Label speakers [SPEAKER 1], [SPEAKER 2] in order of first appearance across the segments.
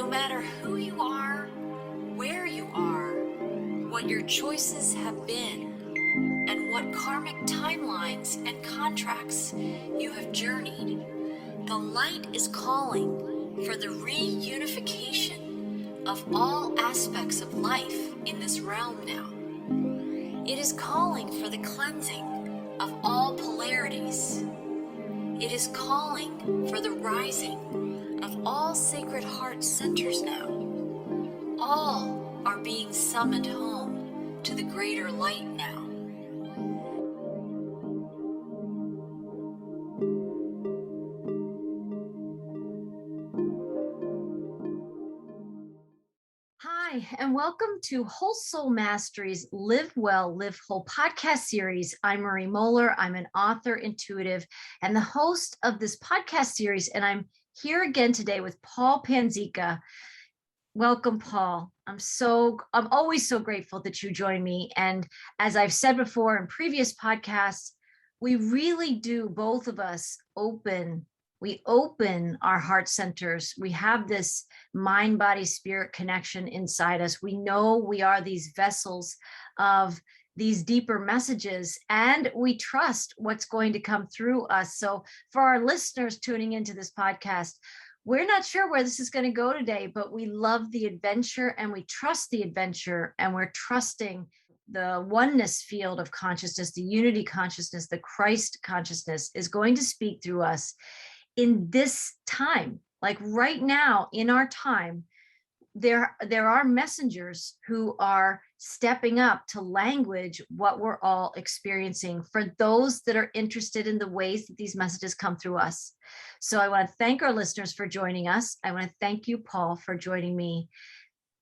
[SPEAKER 1] No matter who you are, where you are, what your choices have been, and what karmic timelines and contracts you have journeyed, the light is calling for the reunification of all aspects of life in this realm now. It is calling for the cleansing of all polarities. It is calling for the rising of all sacred heart centers now. All are being summoned home to the greater light now.
[SPEAKER 2] Hi, and welcome to Whole Soul Mastery's Live Well, Live Whole podcast series. I'm Marie Mohler. I'm an author, intuitive, and the host of this podcast series. And I'm here again today with Paul Panzica. Welcome, Paul. I'm always so grateful that you join me. And as I've said before in previous podcasts, we really do, both of us, we open our heart centers. We have this mind, body, spirit connection inside us. We know we are these vessels of these deeper messages, and we trust what's going to come through us. So for our listeners tuning into this podcast, we're not sure where this is going to go today, but we love the adventure and we trust the adventure, and we're trusting the oneness field of consciousness, the unity consciousness, the Christ consciousness is going to speak through us in this time. Like right now in our time, there are messengers who are stepping up to language what we're all experiencing for those that are interested in the ways that these messages come through us. So I want to thank our listeners for joining us. I want to thank you, Paul, for joining me.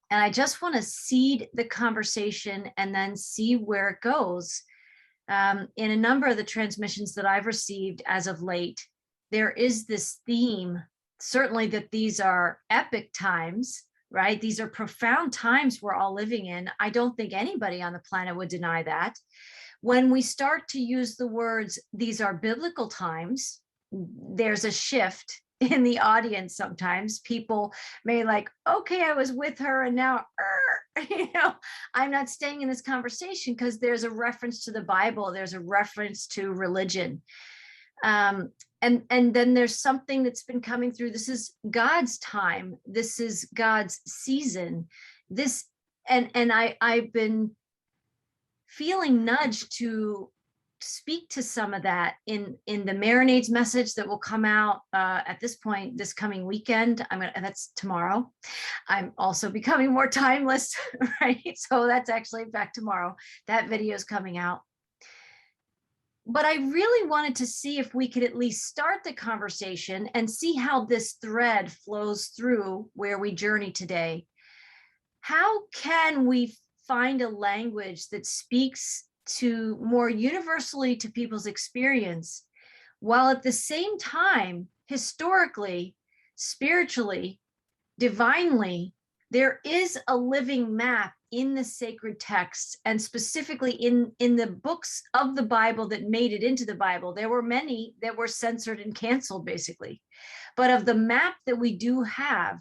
[SPEAKER 2] And I just want to seed the conversation and then see where it goes. In a number of the transmissions that I've received as of late, there is this theme, certainly that these are epic times, right? These are profound times we're all living in. I don't think anybody on the planet would deny that. When we start to use the words, these are biblical times, there's a shift in the audience. Sometimes people may like, okay, I was with her and now, I'm not staying in this conversation because there's a reference to the Bible. There's a reference to religion. And then there's something that's been coming through. This is God's time. This is God's season. I've been feeling nudged to speak to some of that in the Marinades message that will come out at this point this coming weekend. That's tomorrow. I'm also becoming more timeless, right? So that's actually back tomorrow. That video is coming out. But I really wanted to see if we could at least start the conversation and see how this thread flows through where we journey today. How can we find a language that speaks to more universally to people's experience, while at the same time, historically, spiritually, divinely, there is a living map in the sacred texts, and specifically in the books of the Bible that made it into the Bible. There were many that were censored and canceled, basically. But of the map that we do have,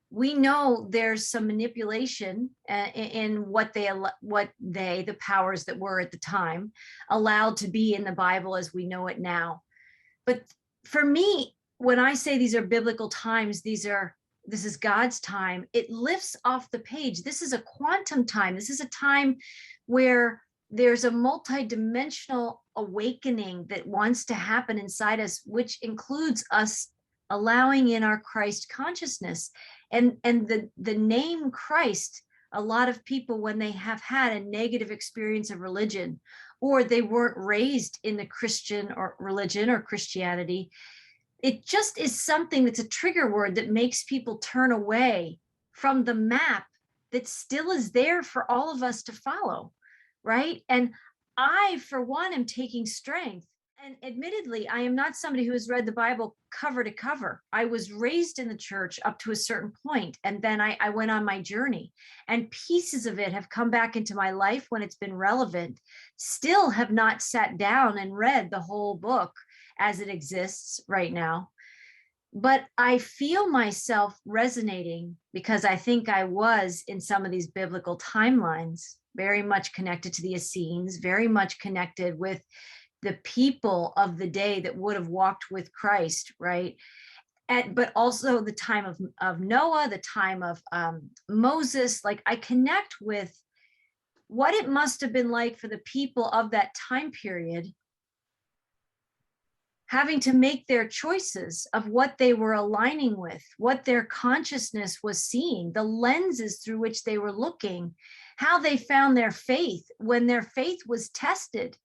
[SPEAKER 2] we know there's some manipulation in what the powers that were at the time allowed to be in the Bible as we know it now. But for me, when I say these are biblical times, this is God's time, it lifts off the page. This is a quantum time. This is a time where there's a multi-dimensional awakening that wants to happen inside us, which includes us allowing in our Christ consciousness. And the name Christ, a lot of people, when they have had a negative experience of religion, or they weren't raised in the Christian or religion or Christianity, it just is something that's a trigger word that makes people turn away from the map that still is there for all of us to follow, right? And I, for one, am taking strength. And admittedly, I am not somebody who has read the Bible cover to cover. I was raised in the church up to a certain point, and then I went on my journey. And pieces of it have come back into my life when it's been relevant. Still have not sat down and read the whole book as it exists right now. But I feel myself resonating because I think I was in some of these biblical timelines, very much connected to the Essenes, very much connected with the people of the day that would have walked with Christ, right? But also the time of Noah, the time of Moses. Like, I connect with what it must have been like for the people of that time period, having to make their choices of what they were aligning with, what their consciousness was seeing, the lenses through which they were looking, how they found their faith when their faith was tested.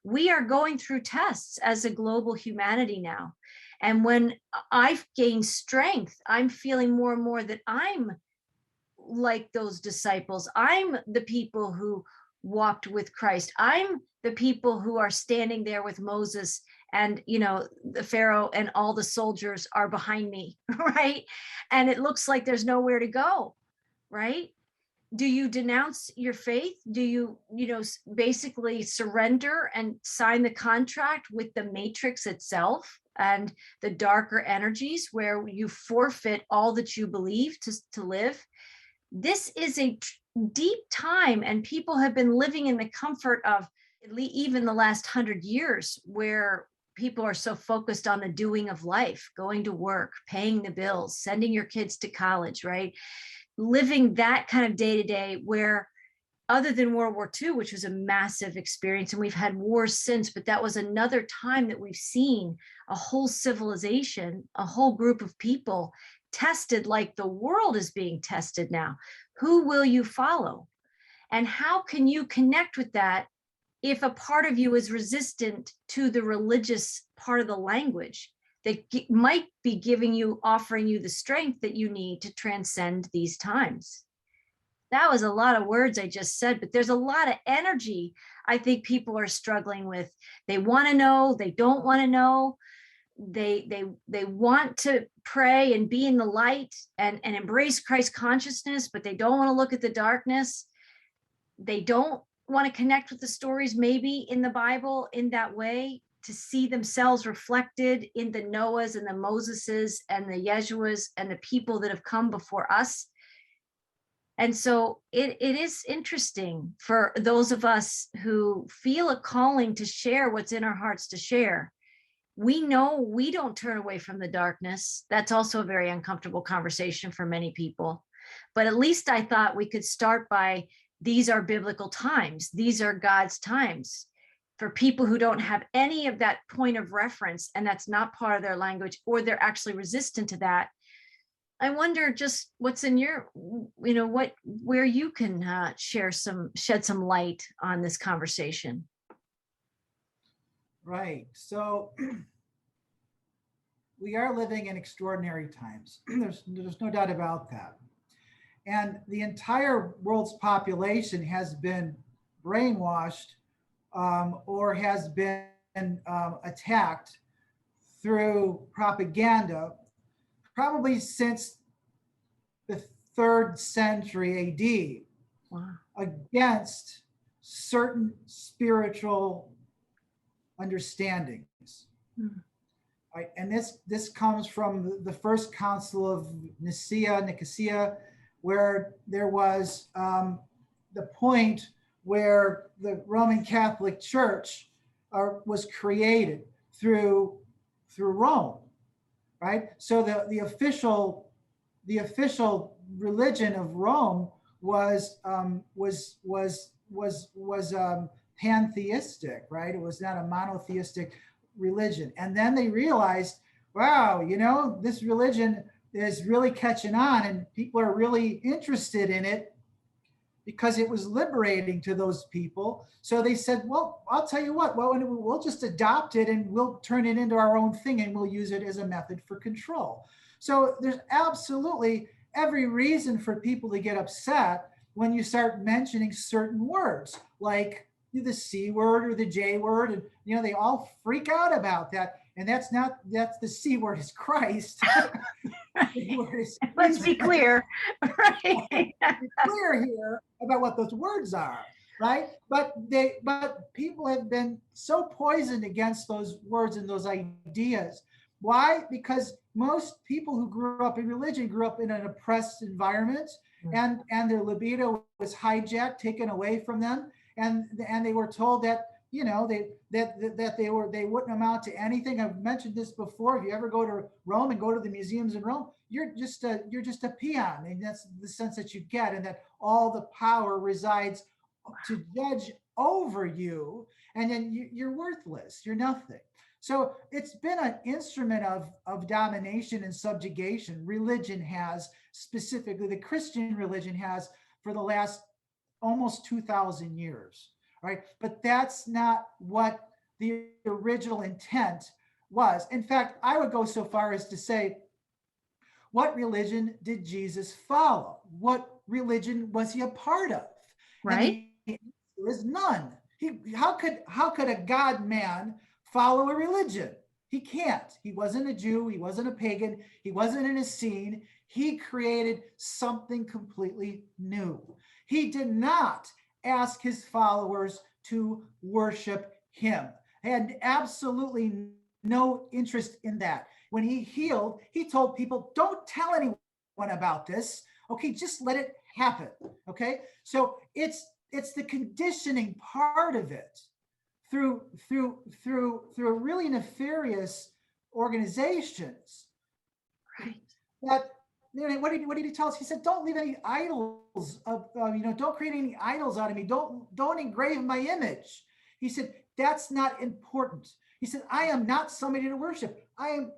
[SPEAKER 2] We are going through tests as a global humanity now. And when I've gained strength, I'm feeling more and more that I'm like those disciples. I'm the people who walked with Christ. I'm the people who are standing there with Moses, and the Pharaoh and all the soldiers are behind me, right? And it looks like there's nowhere to go, right? Do you denounce your faith? Do you basically surrender and sign the contract with the matrix itself and the darker energies, where you forfeit all that you believe to live? This is a deep time, and people have been living in the comfort of even the last 100 years, where people are so focused on the doing of life, going to work, paying the bills, sending your kids to college, right? Living that kind of day to day, where other than World War II, which was a massive experience, and we've had wars since, but that was another time that we've seen a whole civilization, a whole group of people tested like the world is being tested now. Who will you follow? And how can you connect with that if a part of you is resistant to the religious part of the language that might be offering you the strength that you need to transcend these times? That was a lot of words I just said, but there's a lot of energy I think people are struggling with. They want to know, they don't want to know. They want to pray and be in the light and embrace Christ consciousness, but they don't want to look at the darkness. They don't want to connect with the stories maybe in the Bible in that way, to see themselves reflected in the Noahs and the Moseses and the Yeshuas and the people that have come before us. And so it is interesting for those of us who feel a calling to share what's in our hearts to share. We know we don't turn away from the darkness. That's also a very uncomfortable conversation for many people. But at least I thought we could start by, these are biblical times. These are God's times. For people who don't have any of that point of reference, and that's not part of their language, or they're actually resistant to that, I wonder just what's in your, where you can shed some light on this conversation.
[SPEAKER 3] Right. So we are living in extraordinary times. There's no doubt about that. And the entire world's population has been brainwashed or has been attacked through propaganda, probably since the 3rd century AD,
[SPEAKER 2] Wow.
[SPEAKER 3] against certain spiritual understandings. Right? And this comes from the First Council of Nicaea, where there was the point where the Roman Catholic Church was created through Rome, right? So the official religion of Rome was pantheistic, right? It was not a monotheistic religion. And then they realized, wow, this religion is really catching on, and people are really interested in it because it was liberating to those people. So they said, well, I'll tell you what, we'll just adopt it and we'll turn it into our own thing, and we'll use it as a method for control. So there's absolutely every reason for people to get upset when you start mentioning certain words, like the C word or the J word, and they all freak out about that. And that's the C word is Christ.
[SPEAKER 2] Let's be clear, right?
[SPEAKER 3] Be clear here about what those words are, right? But people have been so poisoned against those words and those ideas Why? Because most people who grew up in religion grew up in an oppressed environment, and their libido was hijacked, taken away from them, and they were told that, you know, they wouldn't amount to anything. I've mentioned this before. If you ever go to Rome and go to the museums in Rome, you're just a peon, and that's the sense that you get, and that all the power resides to judge over you, and then you're worthless. You're nothing. So it's been an instrument of domination and subjugation. Religion has, specifically the Christian religion has, for the last almost 2,000 years, right? But that's not what the original intent was. In fact, I would go so far as to say, what religion did Jesus follow? What religion was he a part of?
[SPEAKER 2] Right.
[SPEAKER 3] And there is none. How could a God man follow a religion? He can't. He wasn't a Jew. He wasn't a pagan. He wasn't in a scene. He created something completely new. He did not ask his followers to worship him. He had absolutely no interest in that. When he healed, he told people, don't tell anyone about this. Okay, just let it happen. Okay, so it's the conditioning part of it through really nefarious organizations.
[SPEAKER 2] Right.
[SPEAKER 3] That, you know, what did he tell us? He said, don't leave any idols of, don't create any idols out of me. Don't engrave my image. He said, that's not important. He said, I am not somebody to worship. I'm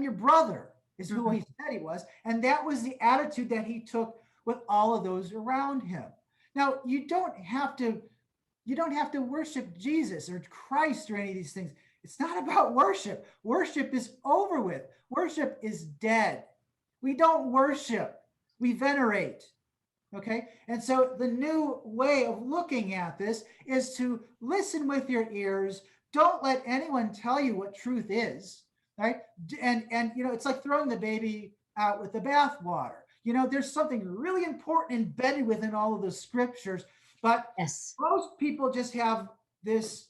[SPEAKER 3] your brother, is who he said he was. And that was the attitude that he took with all of those around him. Now, you don't have to worship Jesus or Christ or any of these things. It's not about worship. Worship is over with. Worship is dead. We don't worship. We venerate. Okay? And so the new way of looking at this is to listen with your ears. Don't let anyone tell you what truth is, right? And it's like throwing the baby out with the bathwater. There's something really important embedded within all of the scriptures, but
[SPEAKER 2] Yes.
[SPEAKER 3] most people just have this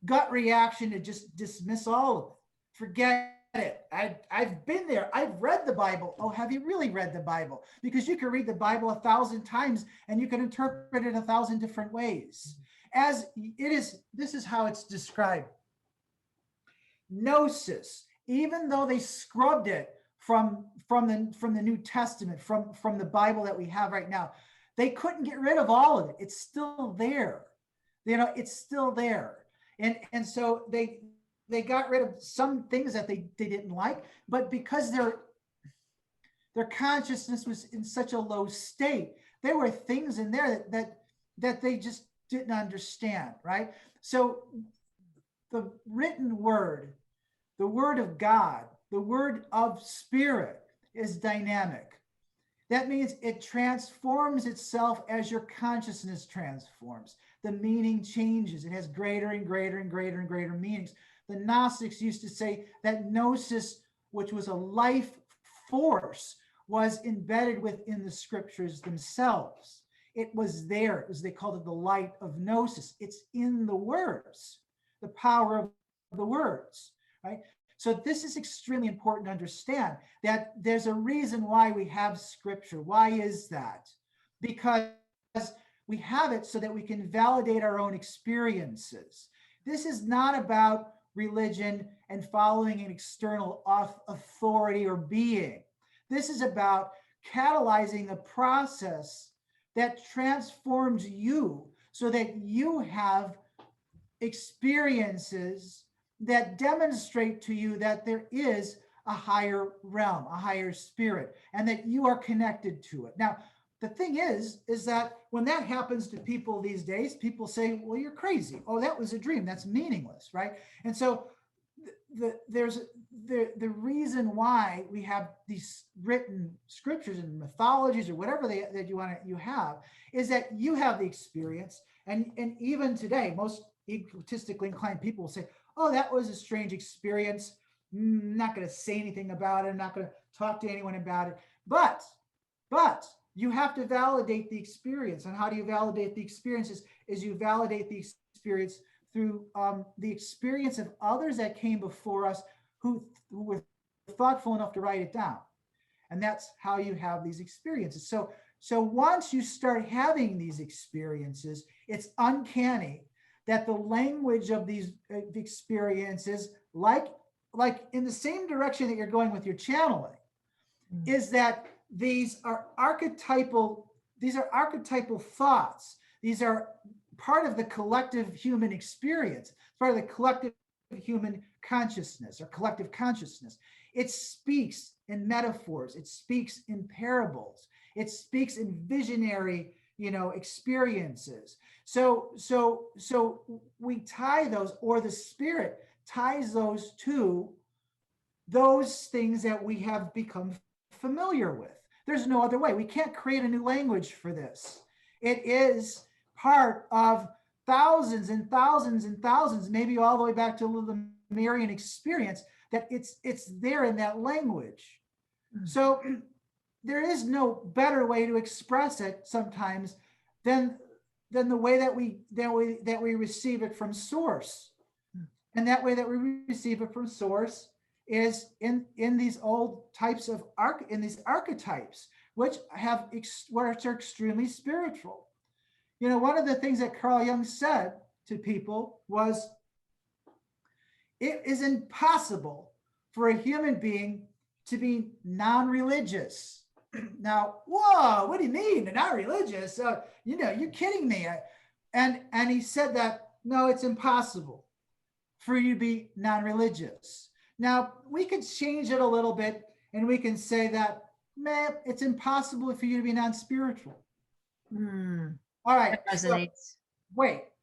[SPEAKER 3] gut reaction to just dismiss all of it. Forget it. I've been there. I've read the Bible. Oh, have you really read the Bible? Because you can read the Bible 1,000 times and you can interpret it 1,000 different ways. As it is, this is how it's described. Gnosis, even though they scrubbed it from the New Testament, from the Bible that we have right now, they couldn't get rid of all of it. It's still there. It's still there. And so they got rid of some things that they didn't like, but because their consciousness was in such a low state, there were things in there that they just didn't understand, right? So the written word, the word of God, the word of spirit is dynamic. That means it transforms itself as your consciousness transforms. The meaning changes. It has greater and greater and greater and greater meanings. The Gnostics used to say that gnosis, which was a life force, was embedded within the scriptures themselves. It was there. They called it the light of gnosis. It's in the words, the power of the words, right? So this is extremely important to understand, that there's a reason why we have scripture. Why is that? Because we have it so that we can validate our own experiences. This is not about religion and following an external authority or being. This is about catalyzing a process that transforms you so that you have experiences that demonstrate to you that there is a higher realm, a higher spirit, and that you are connected to it. Now, the thing is that when that happens to people these days, people say, well, you're crazy. Oh, that was a dream. That's meaningless, right? And so there's the reason why we have these written scriptures and mythologies or whatever that you have is that you have the experience. And even today, most egotistically inclined people will say, oh, that was a strange experience. I'm not going to say anything about it. I'm not going to talk to anyone about it. But you have to validate the experience. And how do you validate the experiences? Is you validate the experience through the experience of others that came before us who were thoughtful enough to write it down. And that's how you have these experiences. So once you start having these experiences, it's uncanny that the language of these experiences, like in the same direction that you're going with your channeling, is that these are archetypal thoughts. These are part of the collective human experience, part of the collective human consciousness or collective consciousness. It speaks in metaphors, it speaks in parables, it speaks in visionary, experiences. So we tie those, or the spirit ties those to those things that we have become familiar with. There's no other way. We can't create a new language for this. It is part of thousands and thousands and thousands, maybe all the way back to the Lemurian experience, that it's there in that language. So there is no better way to express it sometimes than the way that we receive it from source. And that way that we receive it from source is in these old types of these archetypes, which are extremely spiritual. One of the things that Carl Jung said to people was, it is impossible for a human being to be non-religious. Now, whoa, what do you mean, non-religious? You're kidding me. And he said that, no, it's impossible for you to be non-religious. Now, we could change it a little bit, and we can say that, man, it's impossible for you to be non-spiritual. All right.
[SPEAKER 2] That resonates.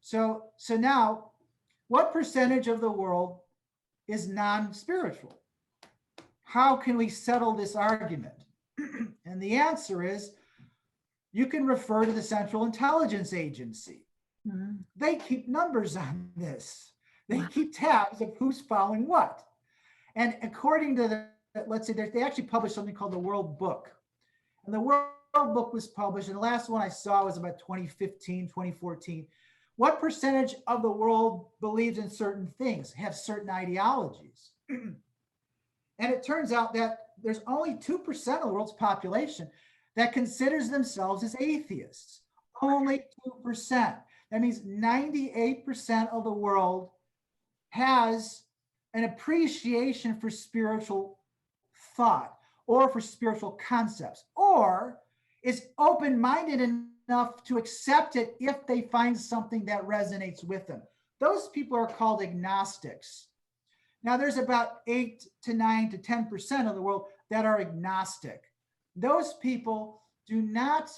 [SPEAKER 3] So now, what percentage of the world is non-spiritual? How can we settle this argument? And the answer is, you can refer to the Central Intelligence Agency. They keep numbers on this. They keep tabs of who's following what. And according to let's say they actually published something called the World Book. And the World Book was published, and the last one I saw was about 2015, 2014. What percentage of the world believes in certain things, have certain ideologies? And it turns out that there's only 2% of the world's population that considers themselves as atheists. Only 2%. That means 98% of the world has an appreciation for spiritual thought or for spiritual concepts, or is open-minded enough to accept it if they find something that resonates with them. Those people are called agnostics. Now, there's about 8 to 9 to 10% of the world that are agnostic. Those people do not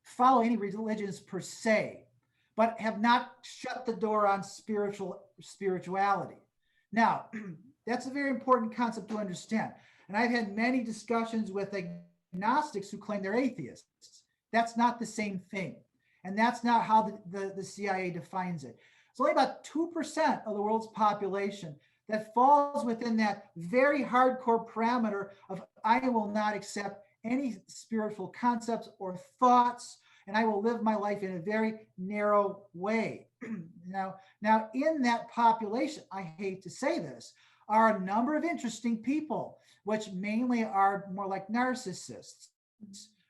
[SPEAKER 3] follow any religions per se, but have not shut the door on spirituality. Now, that's a very important concept to understand. And I've had many discussions with agnostics who claim they're atheists. That's not the same thing. And that's not how the CIA defines it. It's only about 2% of the world's population that falls within that very hardcore parameter of, I will not accept any spiritual concepts or thoughts, and I will live my life in a very narrow way. Now, in that population, I hate to say this, are a number of interesting people, which mainly are more like narcissists,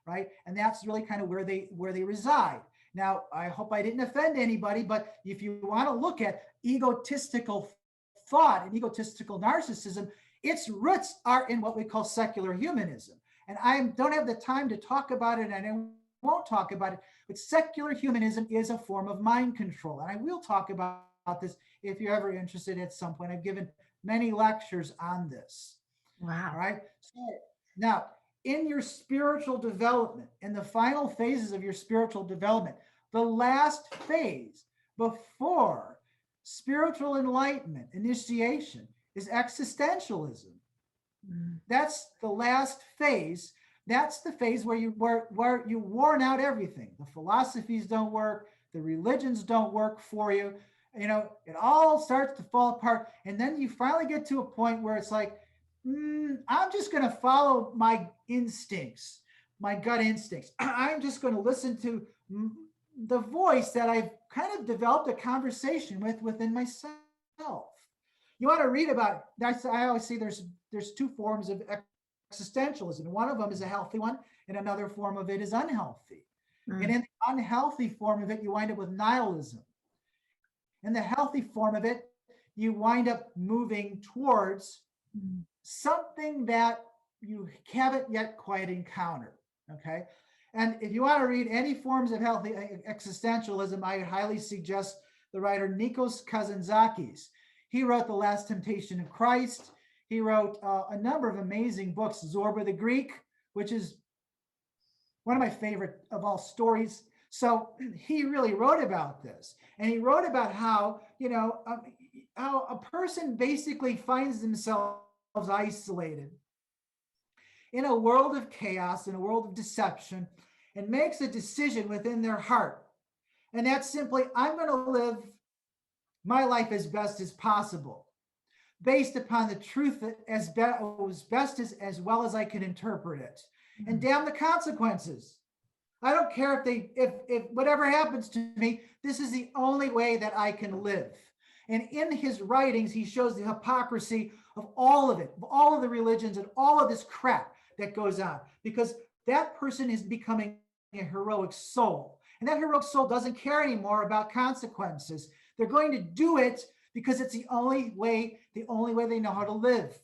[SPEAKER 3] right? And that's really kind of where they reside. Now, I hope I didn't offend anybody, but if you want to look at egotistical thought and egotistical narcissism, its roots are in what we call secular humanism. And I don't have the time to talk about it, and I won't talk about it, but secular humanism is a form of mind control. And I will talk about this if you're ever interested at some point. I've given many lectures on this.
[SPEAKER 2] Wow.
[SPEAKER 3] All right. So now, in your spiritual development, in the final phases of your spiritual development, the last phase before spiritual enlightenment, initiation, is existentialism. That's the last phase. That's the phase where you worn out everything. The philosophies don't work. The religions don't work for you. It all starts to fall apart. And then you finally get to a point where it's like, I'm just going to follow my instincts, my gut instincts. I'm just going to listen to the voice that I've kind of developed a conversation with within myself. You want to read about, I always say there's two forms of existentialism. One of them is a healthy one, and another form of it is unhealthy. And in the unhealthy form of it, you wind up with nihilism. In the healthy form of it, you wind up moving towards something that you haven't yet quite encountered. Okay. And if you want to read any forms of healthy existentialism, I highly suggest the writer Nikos Kazantzakis. He wrote The Last Temptation of Christ. He wrote a number of amazing books, Zorba the Greek, which is one of my favorite of all stories. So he really wrote about this. And he wrote about how, how a person basically finds themselves isolated in a world of chaos, in a world of deception, and makes a decision within their heart. And that's simply, I'm going to live my life as best as possible, based upon the truth as best as well as I can interpret it. And damn the consequences. I don't care if whatever happens to me, this is the only way that I can live. And in his writings, he shows the hypocrisy of all of it, of all of the religions and all of this crap that goes on, because that person is becoming a heroic soul. And that heroic soul doesn't care anymore about consequences. They're going to do it because it's the only way they know how to live.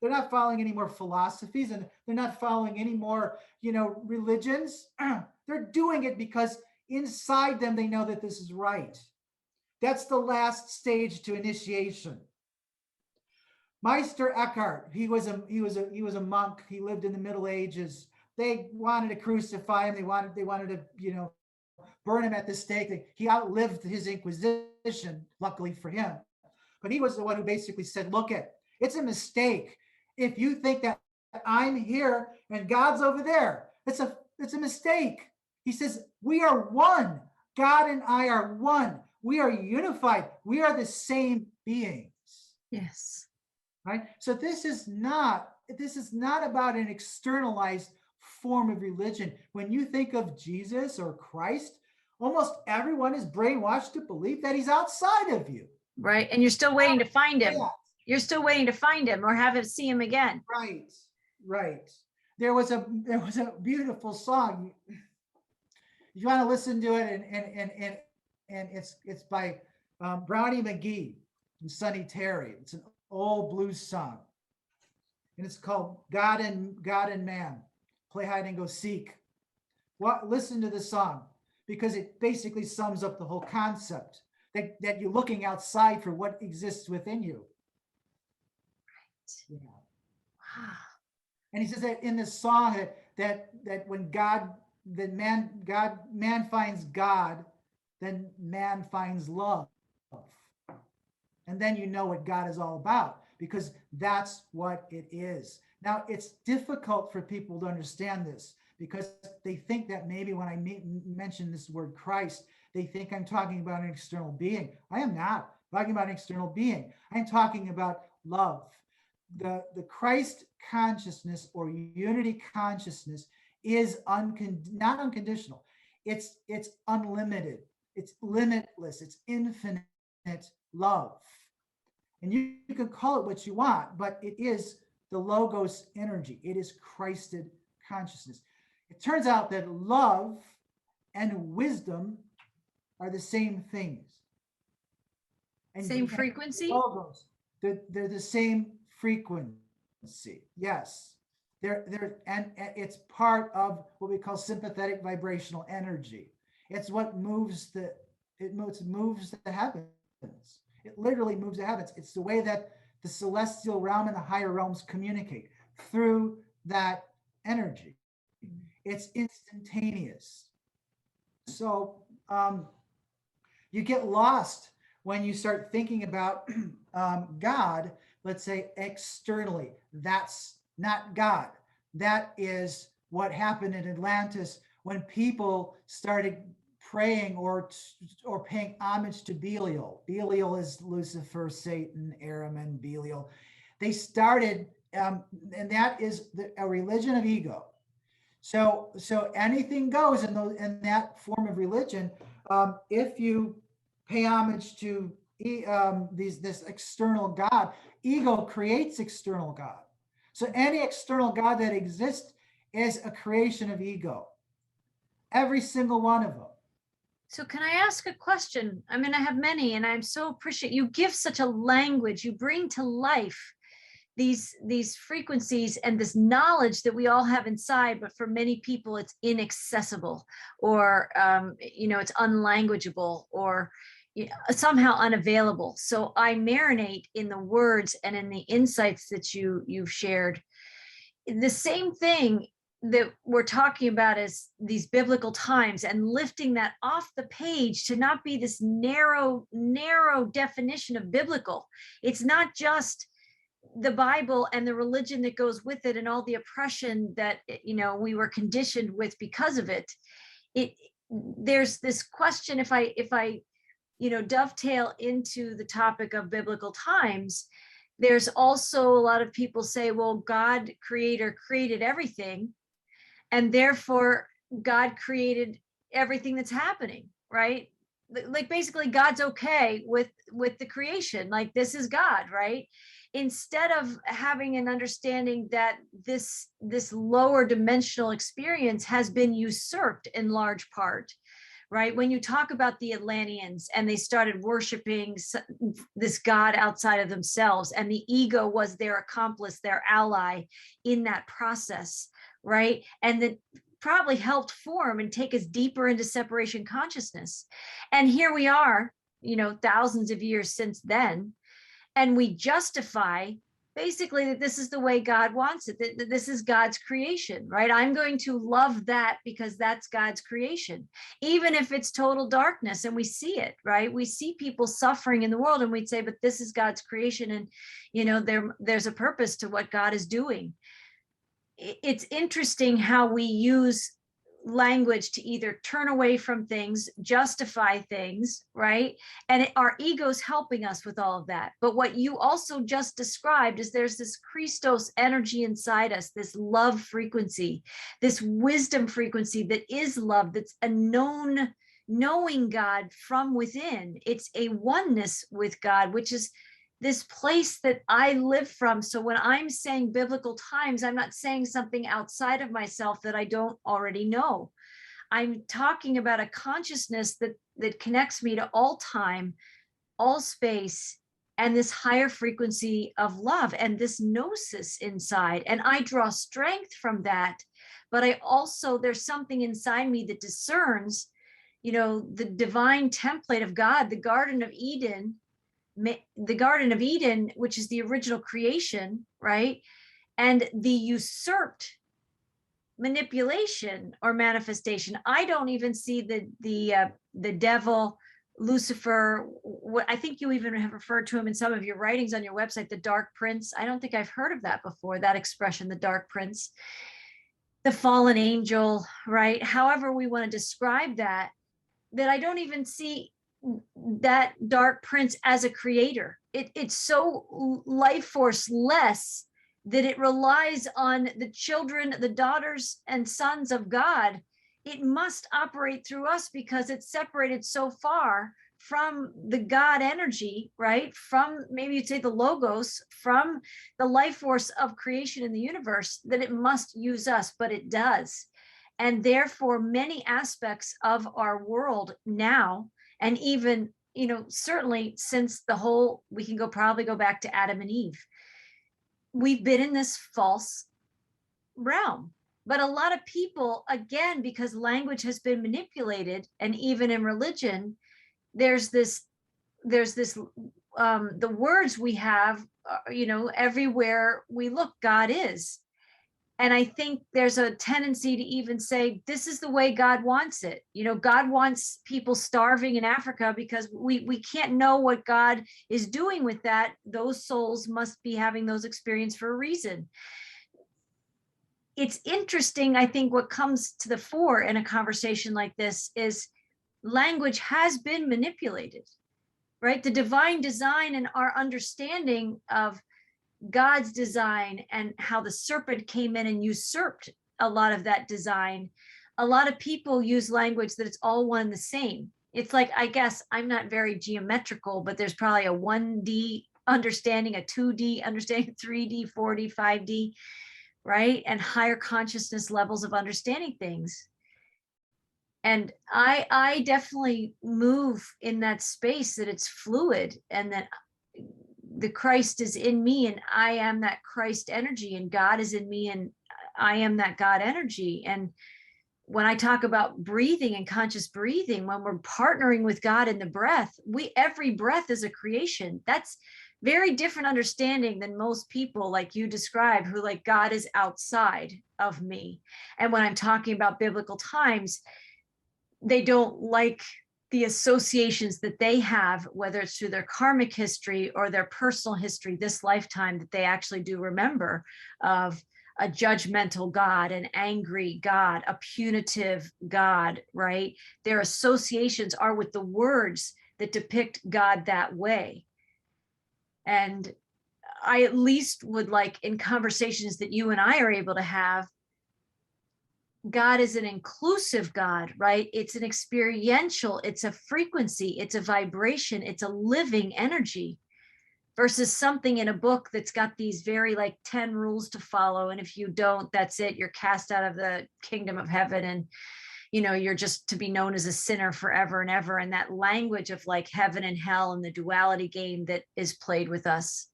[SPEAKER 3] They're not following any more philosophies, and they're not following any more, religions. They're doing it because inside them, they know that this is right. That's the last stage to initiation. Meister Eckhart, he was a monk. He lived in the Middle Ages. They wanted to crucify him. They wanted to, burn him at the stake. He outlived his Inquisition, luckily for him. But he was the one who basically said, look, it's a mistake if you think that I'm here and God's over there. It's a mistake. He says, we are one. God and I are one. We are unified. We are the same beings.
[SPEAKER 2] Yes.
[SPEAKER 3] Right? So this is not about an externalized form of religion. When you think of Jesus or Christ, almost everyone is brainwashed to believe that he's outside of you.
[SPEAKER 2] Right. And you're still waiting to find him.
[SPEAKER 3] Yeah.
[SPEAKER 2] You're still waiting to find him or have him see him again.
[SPEAKER 3] Right. There was a beautiful song. You want to listen to it, and it's by Brownie McGee and Sonny Terry. It's an old blues song, and it's called God and Man. Play hide and go seek. Listen to the song, because it basically sums up the whole concept that you're looking outside for what exists within you. Right. Yeah. Wow. And he says that in this song that when man finds God, then man finds love. And then you know what God is all about, because that's what it is. Now, it's difficult for people to understand this, because they think that maybe when I mention this word Christ, they think I'm talking about an external being. I am not talking about an external being. I'm talking about love. The Christ consciousness or unity consciousness is not unconditional. It's unlimited. It's limitless. It's infinite love. And you can call it what you want, but it is the Logos energy. It is Christed consciousness. It turns out that love and wisdom are the same things. And
[SPEAKER 2] same frequency?
[SPEAKER 3] Logos, they're the same frequency. Yes. And it's part of what we call sympathetic vibrational energy. It's what moves the heavens. It literally moves the heavens. It's the way that the celestial realm and the higher realms communicate through that energy. It's instantaneous. So you get lost when you start thinking about God, let's say externally. That's not God. That is what happened in Atlantis when people started praying or paying homage to Belial. Belial is Lucifer, Satan, Aram, and Belial. They started, and that is a religion of ego. So anything goes in that form of religion. If you pay homage to this external God. Ego creates external God. So any external God that exists is a creation of ego. Every single one of them.
[SPEAKER 2] So can I ask a question? I mean, I have many, and I'm so appreciate you give such a language, you bring to life these frequencies and this knowledge that we all have inside, but for many people it's inaccessible, or it's unlanguageable, or somehow unavailable. So I marinate in the words and in the insights that you've shared. The same thing that we're talking about is these biblical times, and lifting that off the page to not be this narrow definition of biblical. It's not just the Bible and the religion that goes with it and all the oppression that we were conditioned with because of it. There's this question, if I dovetail into the topic of biblical times, there's also a lot of people say, well, God created everything, and therefore God created everything that's happening, right? Like basically God's okay with the creation, like this is God, right? Instead of having an understanding that this lower dimensional experience has been usurped in large part, right? When you talk about the Atlanteans and they started worshiping this God outside of themselves, and the ego was their accomplice, their ally in that process, right? And that probably helped form and take us deeper into separation consciousness. And here we are, thousands of years since then, and we justify basically that this is the way God wants it, that this is God's creation, right? I'm going to love that because that's God's creation, even if it's total darkness and we see it, right? We see people suffering in the world and we'd say, but this is God's creation, and there's a purpose to what God is doing. It's interesting how we use language to either turn away from things, justify things, right? And our ego's helping us with all of that. But what you also just described is there's this Christos energy inside us, this love frequency, this wisdom frequency that is love, that's a knowing God from within. It's a oneness with God, which is this place that I live from. So when I'm saying biblical times, I'm not saying something outside of myself that I don't already know. I'm talking about a consciousness that connects me to all time, all space, and this higher frequency of love and this gnosis inside. And I draw strength from that. But I also, there's something inside me that discerns, the divine template of God, the Garden of Eden, which is the original creation, right? And the usurped manipulation or manifestation. I don't even see the devil, Lucifer. What I think you even have referred to him in some of your writings on your website, the Dark Prince. I don't think I've heard of that before, that expression, the Dark Prince, the fallen angel, right? However we want to describe that I don't even see that Dark Prince as a creator. It's so life force less that it relies on the children, the daughters and sons of God. It must operate through us because it's separated so far from the God energy, right? From, maybe you'd say, the logos, from the life force of creation in the universe, that it must use us, but it does. And therefore many aspects of our world now, and even, certainly since we can probably go back to Adam and Eve, we've been in this false realm. But a lot of people, again, because language has been manipulated, and even in religion, there's this, the words we have, everywhere we look, God is. And I think there's a tendency to even say, this is the way God wants it. God wants people starving in Africa because we can't know what God is doing with that. Those souls must be having those experiences for a reason. It's interesting. I think what comes to the fore in a conversation like this is language has been manipulated, right? The divine design and our understanding of God's design and how the serpent came in and usurped a lot of that design. A lot of people use language that it's all one and the same. It's like, I guess I'm not very geometrical, but there's probably a 1D understanding, a 2D understanding, 3D, 4D, 5D, right? And higher consciousness levels of understanding things. And I definitely move in that space, that it's fluid, and that the Christ is in me and I am that Christ energy, and God is in me and I am that God energy. And when I talk about breathing and conscious breathing, when we're partnering with God in the breath, every breath is a creation. That's very different understanding than most people, like you describe, who like God is outside of me. And when I'm talking about biblical times, they don't like the associations that they have, whether it's through their karmic history or their personal history, this lifetime, that they actually do remember, of a judgmental God, an angry God, a punitive God, right? Their associations are with the words that depict God that way. And I at least would like, in conversations that you and I are able to have, God is an inclusive God, right? It's an experiential, it's a frequency, it's a vibration, it's a living energy, versus something in a book that's got these very like 10 rules to follow. And if you don't, that's it. You're cast out of the kingdom of heaven. And, you know, you're just to be known as a sinner forever and ever. And that language of like heaven and hell and the duality game that is played with us.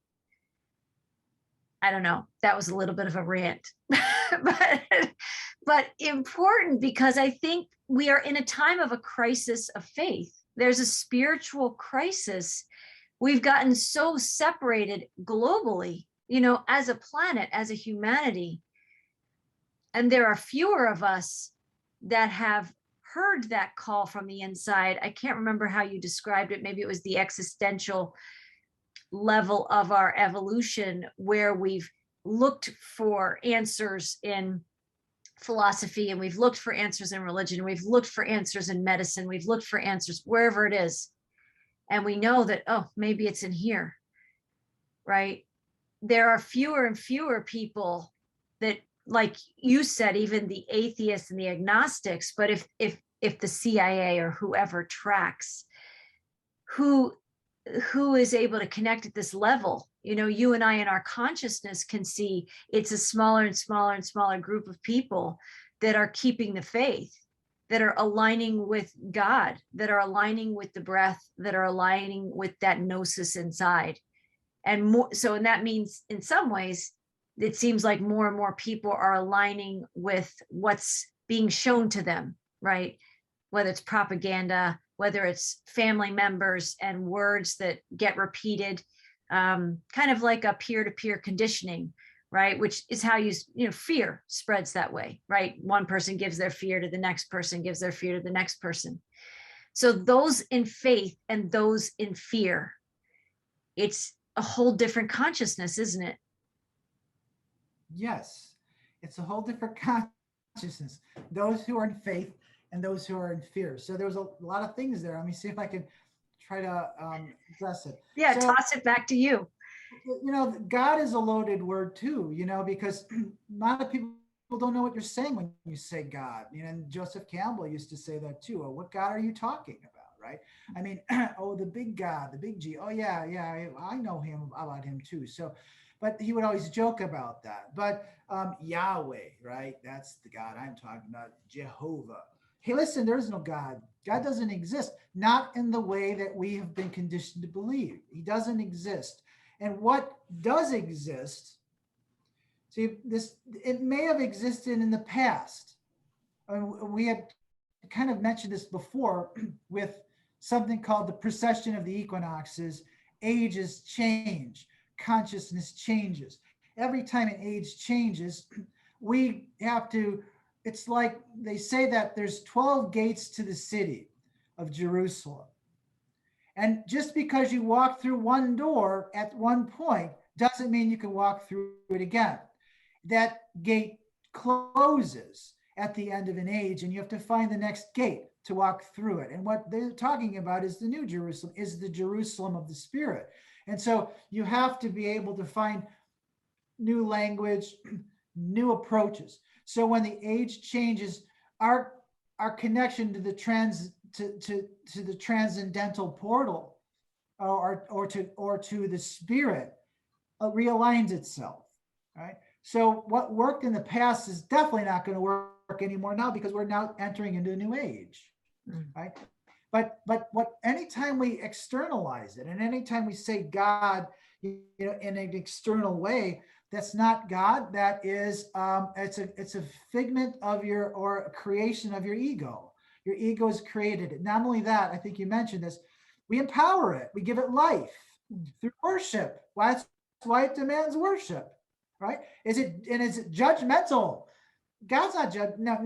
[SPEAKER 2] I don't know. That was a little bit of a rant, but important, because I think we are in a time of a crisis of faith. There's a spiritual crisis. We've gotten so separated globally, you know, as a planet, as a humanity. And there are fewer of us that have heard that call from the inside. I can't remember how you described it. Maybe it was the existential level of our evolution, where we've looked for answers in philosophy, and we've looked for answers in religion, we've looked for answers in medicine, we've looked for answers wherever it is. And we know that, oh, maybe it's in here, right? There are fewer and fewer people that, like you said, even the atheists and the agnostics, but if the CIA or whoever tracks, who is able to connect at this level, you know, you and I in our consciousness can see it's a smaller and smaller and smaller group of people that are keeping the faith, that are aligning with God, that are aligning with the breath, that are aligning with that gnosis inside. And more so, and that means in some ways, it seems like more and more people are aligning with what's being shown to them, right? Whether it's propaganda, whether it's family members and words that get repeated, kind of like a peer-to-peer conditioning, right? Which is how you know, fear spreads that way, right? One person gives their fear to the next person, gives their fear to the next person. So those in faith and those in fear, it's a whole different consciousness, isn't it?
[SPEAKER 3] Yes, it's a whole different consciousness. Those who are in faith and those who are in fear. So there's a lot of things there. Let me see if I can try to address it.
[SPEAKER 2] Yeah,
[SPEAKER 3] So,
[SPEAKER 2] toss it back to you.
[SPEAKER 3] you know, God is a loaded word too, you know, because a lot of people don't know what you're saying when you say God. You know, and Joseph Campbell used to say that too. Oh, what God are you talking about, right? I mean, oh, the big God, the big G. Oh, yeah, I know him about him too. So, but he would always joke about that. But Yahweh, right? That's the God I'm talking about. Jehovah. Hey, listen, there is no God. God doesn't exist, not in the way that we have been conditioned to believe. He doesn't exist. And what does exist, see, this, it may have existed in the past. I mean, we had kind of mentioned this before with something called the Procession of the Equinoxes. Ages change, consciousness changes. Every time an age changes, we have to, it's like they say that there's 12 gates to the city of Jerusalem. And just because you walk through one door at one point doesn't mean you can walk through it again. That gate closes at the end of an age, and you have to find the next gate to walk through it. And what they're talking about is the New Jerusalem, is the Jerusalem of the Spirit. And so you have to be able to find new language, new approaches. So when the age changes, our connection to the to the transcendental portal, or to the spirit, realigns itself, right? So what worked in the past is definitely not going to work anymore now, because we're now entering into a new age, right? But what anytime we externalize it, and anytime we say God, you know, in an external way, that's not God. That is, it's a figment of or a creation of your ego. Your ego has created it. Not only that, I think you mentioned this, we empower it. We give it life through worship. That's why it demands worship, right? Is it judgmental? God's not no,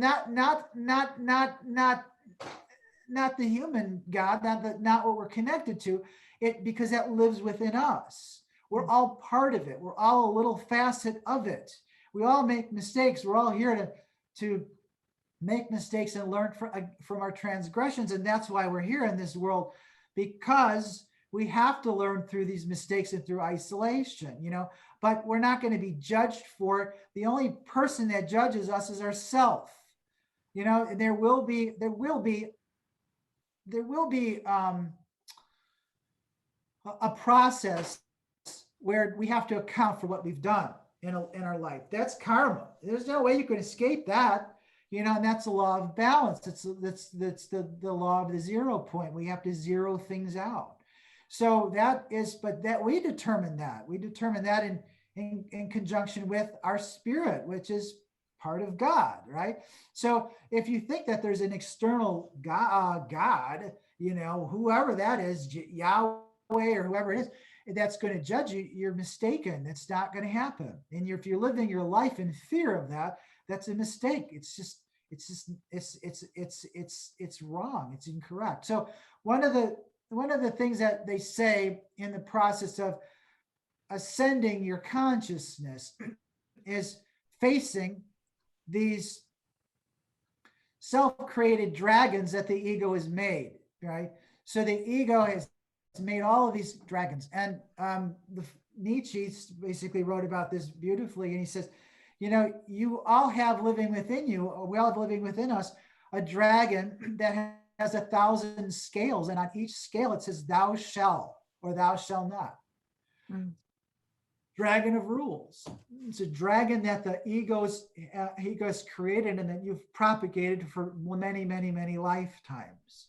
[SPEAKER 3] not the human God, not what we're connected to. It, because that lives within us. We're all part of it. We're all a little facet of it. We all make mistakes. We're all here to make mistakes and learn from our transgressions. And that's why we're here in this world, because we have to learn through these mistakes and through isolation, you know, but we're not going to be judged for it. The only person that judges us is ourself, you know, and there will be a process where we have to account for what we've done in our life. That's karma. There's no way you can escape that, you know, and that's the law of balance. That's the law of the 0 point. We have to zero things out. So that is, but that we determine that in conjunction with our spirit, which is part of God, right? So if you think that there's an external God, you know, whoever that is, Yahweh or whoever it is, that's going to judge you, you're mistaken. That's not going to happen. And if you're living your life in fear of that, that's a mistake. It's wrong. It's incorrect. So one of the things that they say in the process of ascending your consciousness is facing these self-created dragons that the ego has made, right? So the ego has made all of these dragons. And Nietzsche basically wrote about this beautifully. And he says, you know, you all have living within you, or we all have living within us, a dragon that has 1,000 scales. And on each scale, it says, thou shall, or thou shall not. Dragon of rules. It's a dragon that the ego's created and that you've propagated for many, many, many lifetimes.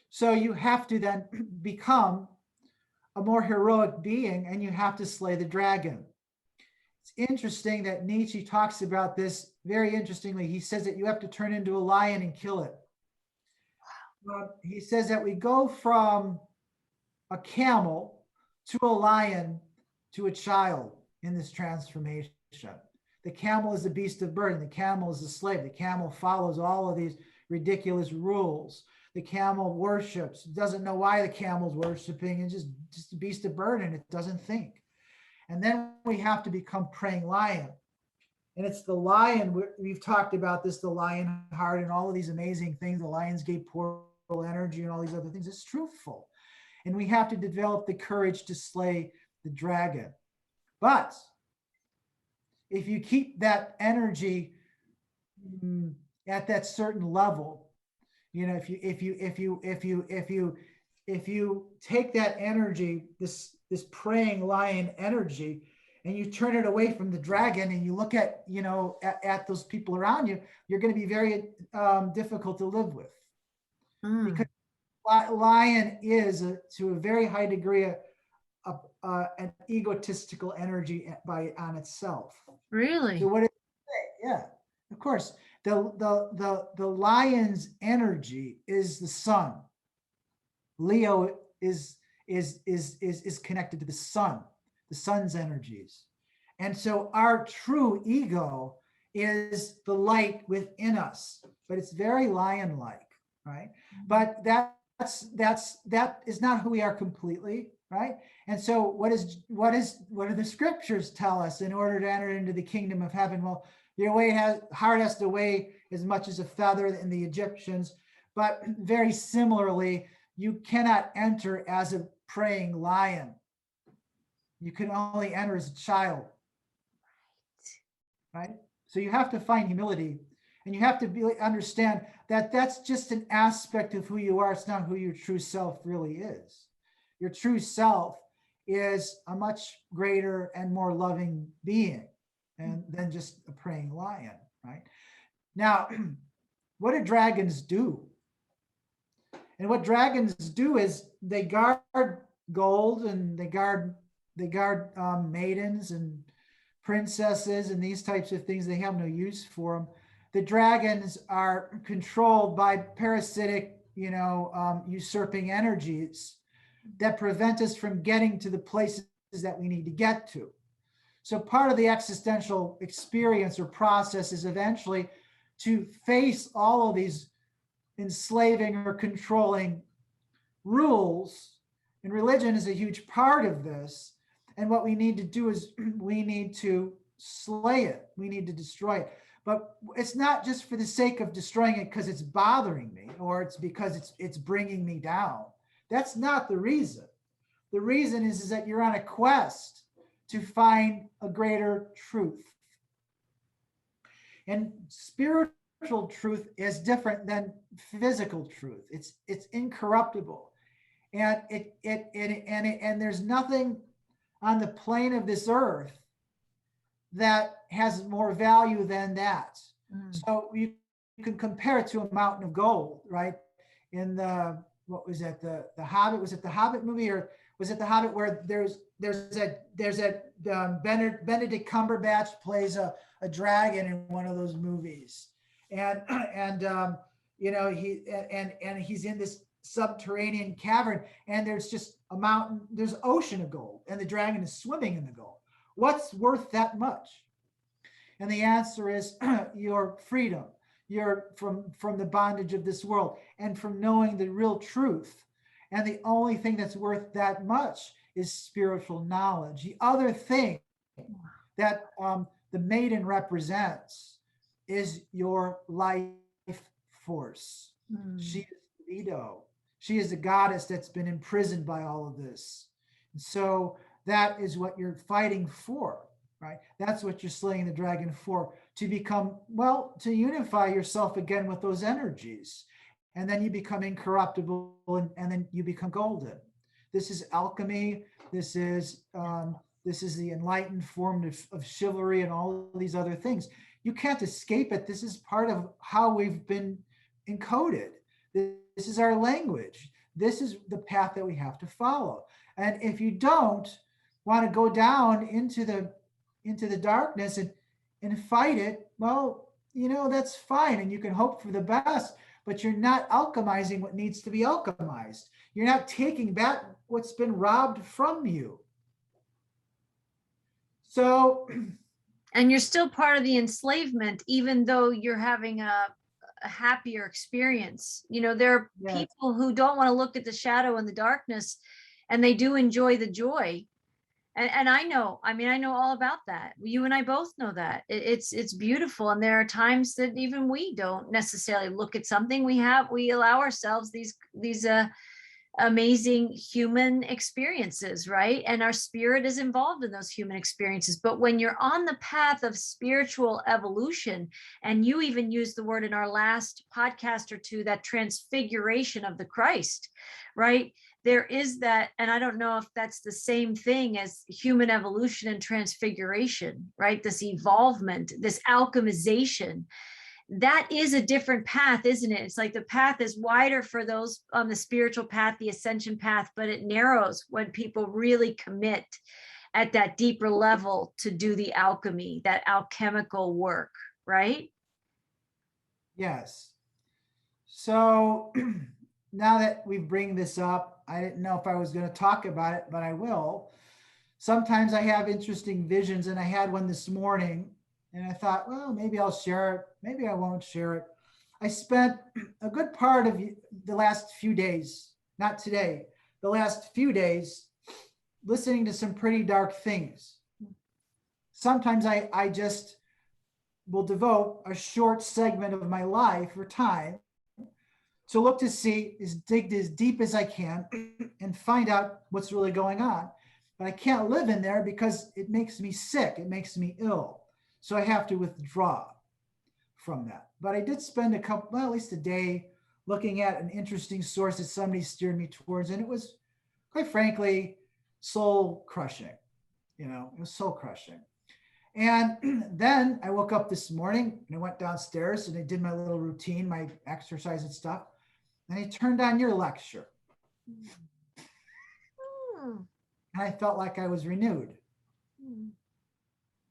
[SPEAKER 3] So you have to then become a more heroic being, and you have to slay the dragon. It's interesting that Nietzsche talks about this very interestingly. He says that you have to turn into a lion and kill it. He says that we go from a camel to a lion to a child in this transformation. The camel is the beast of burden. The camel is the slave. The camel follows all of these ridiculous rules. The camel worships, doesn't know why the camel's worshiping, and just a beast of burden. It doesn't think. And then we have to become praying lion. And it's the lion, we've talked about this, the lion heart and all of these amazing things, the lion's gate portal energy and all these other things. It's truthful. And we have to develop the courage to slay the dragon. But if you keep that energy at that certain level, you know, if you take that energy, this praying lion energy, and you turn it away from the dragon, and you look at, you know, at those people around you, you're going to be very difficult to live with. Because lion is to a very high degree an egotistical energy on itself.
[SPEAKER 2] Really?
[SPEAKER 3] So what did it say? Yeah, of course. The lion's energy is the sun. Leo is connected to the sun's energies. And so our true ego is the light within us, but it's very lion-like, right? But that is not who we are completely, right? And so what do the scriptures tell us in order to enter into the kingdom of heaven? Well, your heart has to weigh as much as a feather in the Egyptians, but very similarly, you cannot enter as a praying lion. You can only enter as a child, right? So you have to find humility, And you have to understand that that's just an aspect of who you are. It's not who your true self really is. Your true self is a much greater and more loving being than just a praying lion, right? Now, what do dragons do? And what dragons do is they guard gold, and they guard maidens and princesses and these types of things. They have no use for them. The dragons are controlled by parasitic, usurping energies that prevent us from getting to the places that we need to get to. So part of the existential experience or process is eventually to face all of these enslaving or controlling rules. And religion is a huge part of this. And what we need to do is we need to slay it. We need to destroy it. But it's not just for the sake of destroying it because it's bothering me or it's because it's bringing me down. That's not the reason. The reason is that you're on a quest to find a greater truth. And spiritual truth is different than physical truth. It's incorruptible. And and there's nothing on the plane of this earth that has more value than that. So you can compare it to a mountain of gold, right? In the, what was it, the Hobbit? Was it the Hobbit movie, or was it the Hobbit where there's a Benedict Cumberbatch plays a dragon in one of those movies, and he's in this subterranean cavern, and there's just a mountain, there's an ocean of gold, and the dragon is swimming in the gold. What's worth that much? And the answer is your freedom. You're from the bondage of this world and from knowing the real truth. And the only thing that's worth that much is spiritual knowledge. The other thing that the maiden represents is your life force. She is Blvd. She is a goddess that's been imprisoned by all of this. And so that is what you're fighting for, right? That's what you're slaying the dragon for, to become, to unify yourself again with those energies. And then you become incorruptible, and then you become golden. This is alchemy. This is the enlightened form of chivalry and all of these other things. You can't escape it. This is part of how we've been encoded. This is our language. This is the path that we have to follow. And if you don't want to go down into the darkness and fight it, that's fine. And you can hope for the best, but you're not alchemizing what needs to be alchemized. You're not taking back what's been robbed from you. So,
[SPEAKER 2] and you're still part of the enslavement, even though you're having a happier experience. There are people who don't want to look at the shadow and the darkness, and they do enjoy the joy. And I know all about that. You and I both know that. It's beautiful. And there are times that even we don't necessarily look at something. We allow ourselves these amazing human experiences, right? And our spirit is involved in those human experiences. But when you're on the path of spiritual evolution, and you even used the word in our last podcast or two, that transfiguration of the Christ, right? There is that, and I don't know if that's the same thing as human evolution and transfiguration, right? This evolvement, this alchemization, that is a different path, isn't it? It's like the path is wider for those on the spiritual path, the ascension path, but it narrows when people really commit at that deeper level to do the alchemy, that alchemical work, right?
[SPEAKER 3] Yes. So now that we bring this up, I didn't know if I was going to talk about it, but I will. Sometimes I have interesting visions, and I had one this morning, and I thought, maybe I'll share it. Maybe I won't share it. I spent a good part of the last few days, not today, the last few days, listening to some pretty dark things. Sometimes I just will devote a short segment of my life or time to look to see, dig as deep as I can and find out what's really going on. But I can't live in there because it makes me sick. It makes me ill. So I have to withdraw from that. but I did spend at least a day looking at an interesting source that somebody steered me towards. And it was, quite frankly, soul crushing. It was soul crushing. And then I woke up this morning and I went downstairs and I did my little routine, my exercise and stuff. And I turned on your lecture. And I felt like I was renewed.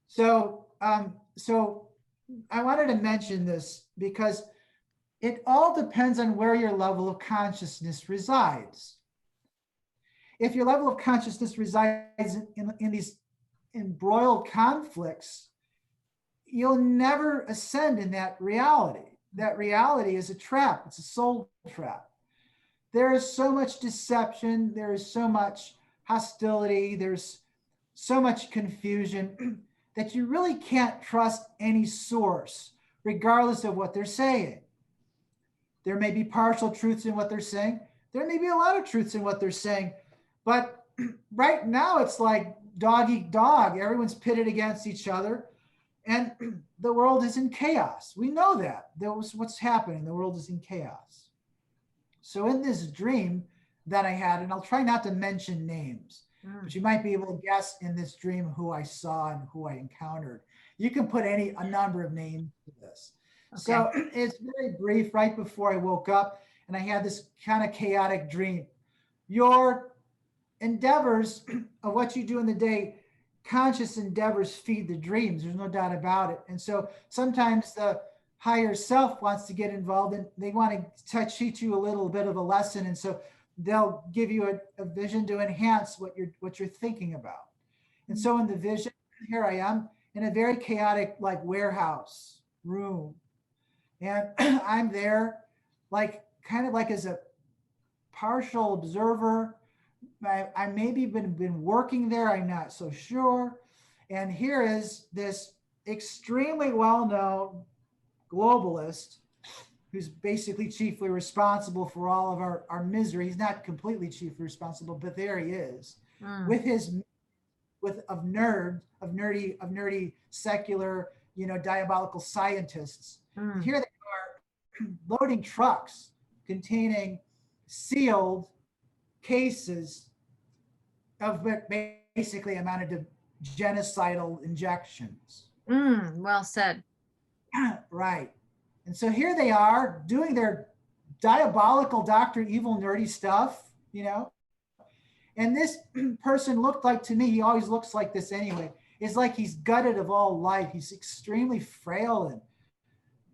[SPEAKER 3] So I wanted to mention this because it all depends on where your level of consciousness resides. If your level of consciousness resides in these embroiled conflicts, you'll never ascend in that reality. That reality is a trap. It's a soul trap. There is so much deception. There is so much hostility. There's so much confusion that you really can't trust any source, regardless of what they're saying. There may be partial truths in what they're saying. There may be a lot of truths in what they're saying. But right now, it's like dog eat dog. Everyone's pitted against each other. And the world is in chaos. We know that. That was what's happening. The world is in chaos. So in this dream that I had, and I'll try not to mention names, but you might be able to guess in this dream who I saw and who I encountered. You can put a number of names to this. Okay. So it's very brief, right before I woke up, and I had this kind of chaotic dream. Your endeavors of what you do in the day, conscious endeavors feed the dreams. There's no doubt about it. And so sometimes the higher self wants to get involved and they want to teach you a little bit of a lesson. And so they'll give you a vision to enhance what you're thinking about. And so in the vision, here I am in a very chaotic, like, warehouse room. And I'm there kind of like as a partial observer. I maybe been working there. I'm not so sure. And here is this extremely well-known globalist who's basically chiefly responsible for all of our misery. He's not completely chiefly responsible, but there he is of nerdy secular, diabolical scientists. Here they are loading trucks containing sealed cases of what basically amounted to genocidal injections.
[SPEAKER 2] Well said.
[SPEAKER 3] Right. And so here they are doing their diabolical Dr. Evil nerdy stuff, and this person looked like, to me, he always looks like this anyway, is like he's gutted of all life. He's extremely frail and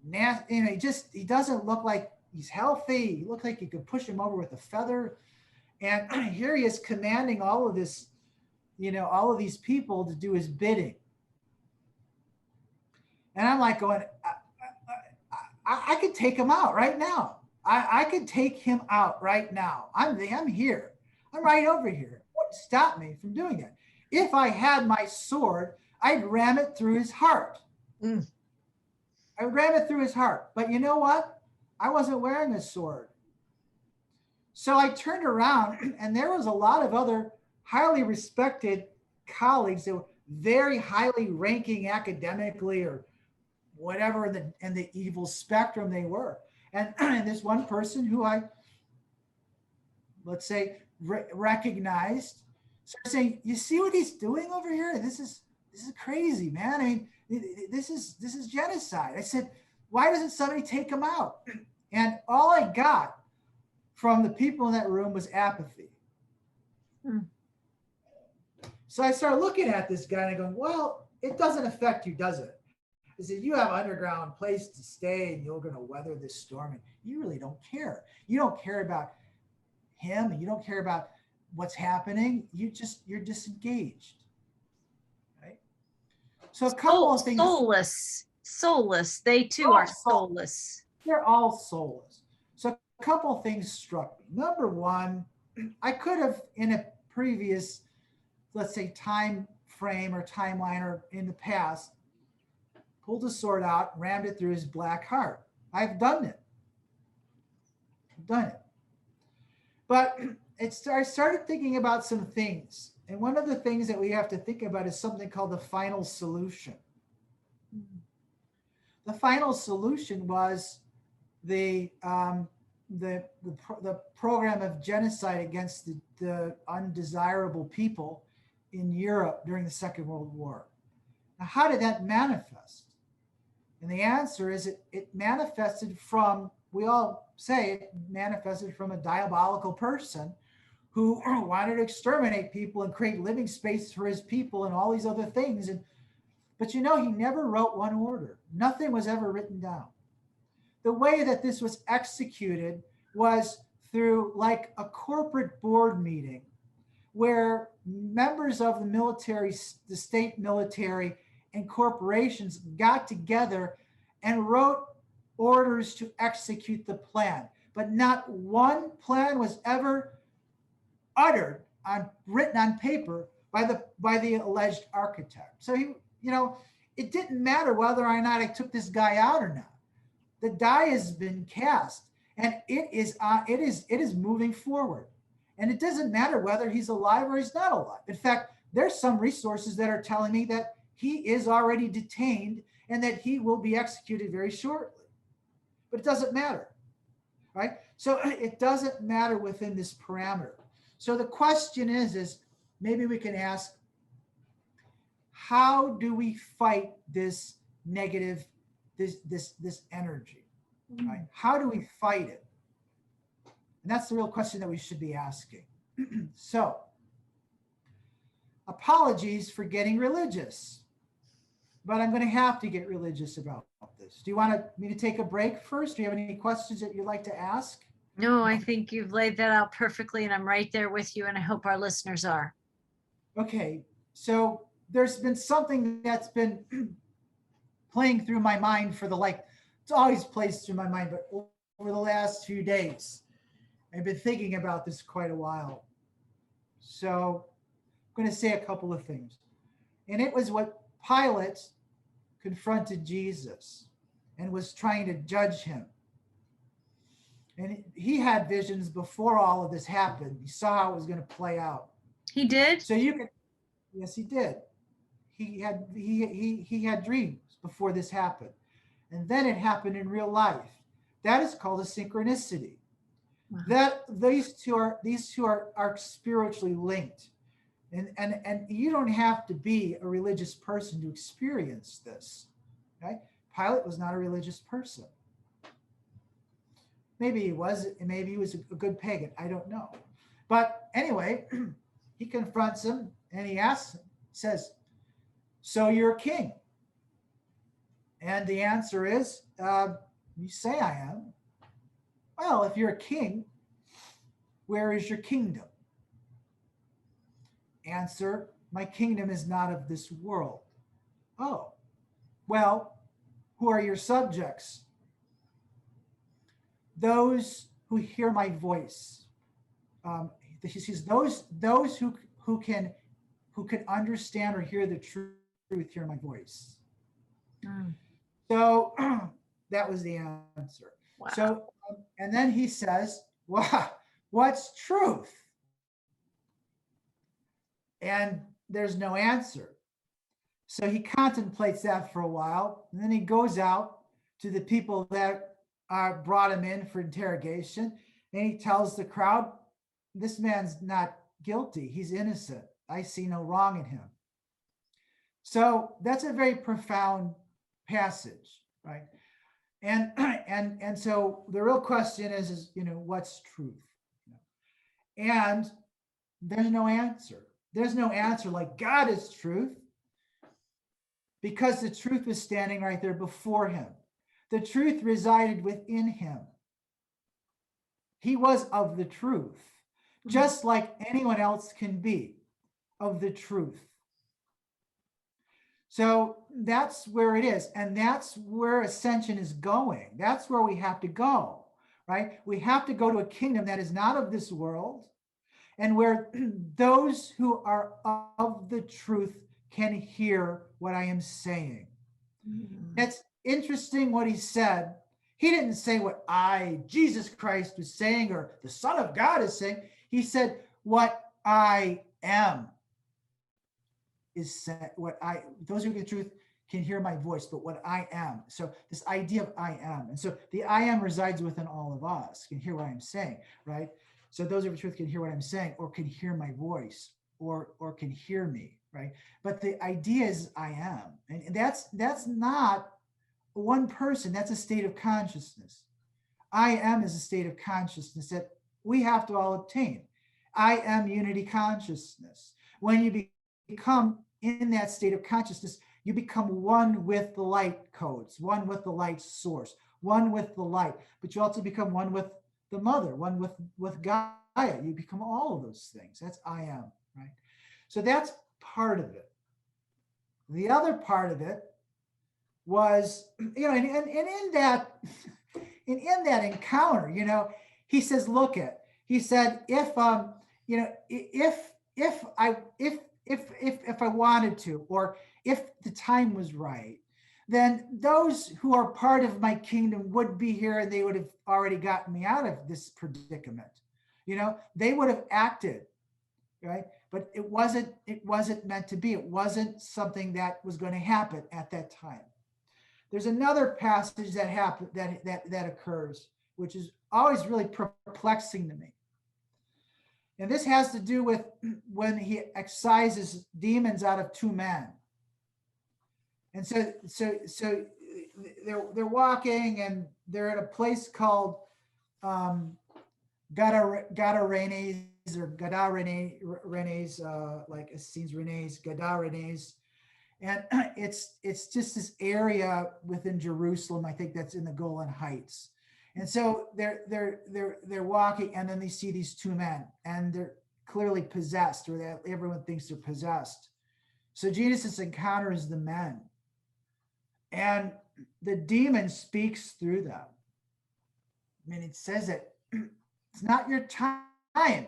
[SPEAKER 3] nasty. He doesn't look like he's healthy. He looks like you could push him over with a feather. And here he is commanding all of this, all of these people to do his bidding. And I'm like going, I could take him out right now. I could take him out right now. I'm here. I'm right over here. What would stop me from doing it? If I had my sword, I'd ram it through his heart. I ram it through his heart. But you know what? I wasn't wearing a sword. So I turned around and there was a lot of other highly respected colleagues that were very highly ranking academically or whatever in the evil spectrum they were. And this one person who I, let's say, recognized, started saying, "You see what he's doing over here? This is crazy, man. I mean, this is genocide." I said, "Why doesn't somebody take him out?" And all I got from the people in that room was apathy. So I started looking at this guy and I go, "Well, it doesn't affect you, does it?" I said, "You have an underground place to stay and you're going to weather this storm and you really don't care. You don't care about him and you don't care about what's happening. You're disengaged." Right? So a couple of things.
[SPEAKER 2] Soulless. They too are soulless.
[SPEAKER 3] They're all soulless. So a couple of things struck me. Number one, I could have in a previous, let's say, time frame or timeline or in the past, pulled a sword out, rammed it through his black heart. I've done it. But I started thinking about some things. And one of the things that we have to think about is something called the final solution. The final solution was the program of genocide against the undesirable people in Europe during the Second World War. Now, how did that manifest? And the answer is it manifested from, we all say it manifested from a diabolical person who wanted to exterminate people and create living space for his people and all these other things. But he never wrote one order. Nothing was ever written down. The way that this was executed was through like a corporate board meeting where members of the military, the state military, and corporations got together and wrote orders to execute the plan. But not one plan was ever uttered written on paper by the alleged architect. So it didn't matter whether or not I took this guy out or not. The die has been cast, and it is moving forward. And it doesn't matter whether he's alive or he's not alive. In fact, there's some resources that are telling me that he is already detained and that he will be executed very shortly. But it doesn't matter, right? So it doesn't matter within this parameter. So the question is maybe we can ask, how do we fight this negative, this energy, right? How do we fight it? And that's the real question that we should be asking. So, apologies for getting religious, but I'm going to have to get religious about this. Do you want me to take a break first? Do you have any questions that you'd like to ask?
[SPEAKER 2] No, I think you've laid that out perfectly, and I'm right there with you, and I hope our listeners are.
[SPEAKER 3] Okay, so there's been something that's been playing through my mind it's always plays through my mind, but over the last few days, I've been thinking about this quite a while. So I'm going to say a couple of things. And it was what Pilate confronted Jesus and was trying to judge him. And he had visions before all of this happened. He saw how it was going to play out.
[SPEAKER 2] He did?
[SPEAKER 3] So yes, he did. He had dreams before this happened. And then it happened in real life. That is called a synchronicity.
[SPEAKER 2] Wow.
[SPEAKER 3] That these two are spiritually linked. And you don't have to be a religious person to experience this. Right? Pilate was not a religious person. Maybe he was a good pagan. I don't know. But anyway, he confronts him and he asks him, says, "So you're a king?" And the answer is, you say I am. Well, if you're a king, where is your kingdom? Answer, my kingdom is not of this world. Oh, well, who are your subjects? Those who hear my voice. He says those who can understand or hear the truth, hear my voice. Mm. So that was the answer. Wow. So, and then he says, "Wow, what's truth?" And there's no answer. So he contemplates that for a while, and then he goes out to the people that brought him in for interrogation, and he tells the crowd, "This man's not guilty. He's innocent. I see no wrong in him." So that's a very profound passage, right? And so the real question is what's truth? And there's no answer. There's no answer like God is truth, because the truth was standing right there before him. The truth resided within him. He was of the truth, just like anyone else can be of the truth. So that's where it is. And that's where Ascension is going. That's where we have to go, right? We have to go to a kingdom that is not of this world, and where those who are of the truth can hear what I am saying. Mm-hmm. It's interesting what he said. He didn't say what Jesus Christ, was saying or the Son of God is saying. He said, what I am is said, those who get the truth can hear my voice, but what I am. So this idea of I am. And so the I am resides within all of us, can hear what I'm saying, right? So those of truth can hear what I'm saying, or can hear my voice, or can hear me, right? But the idea is I am. And that's not one person, that's a state of consciousness. I am is a state of consciousness that we have to all obtain. I am unity consciousness. When you become in that state of consciousness, you become one with the light codes, one with the light source, one with the light, but you also become one with the mother, one with Gaia. You become all of those things. That's I am, right? So that's part of it. The other part of it was, and in that, in that encounter, he says, he said, if I wanted to, or if the time was right, then those who are part of my kingdom would be here, and they would have already gotten me out of this predicament. They would have acted, right? But it wasn't meant to be. It wasn't something that was going to happen at that time. There's another passage that happened that occurs, which is always really perplexing to me. And this has to do with when he excises demons out of two men. And so they're walking, and they're at a place called Gadarenes or Gadarenes, like Essenes Renes, Gadarenes. And it's just this area within Jerusalem, I think that's in the Golan Heights. And so they're walking, and then they see these two men, and they're clearly possessed, or that everyone thinks they're possessed. So Jesus encounters the men, and the demon speaks through them. I mean, it says that it's not your time.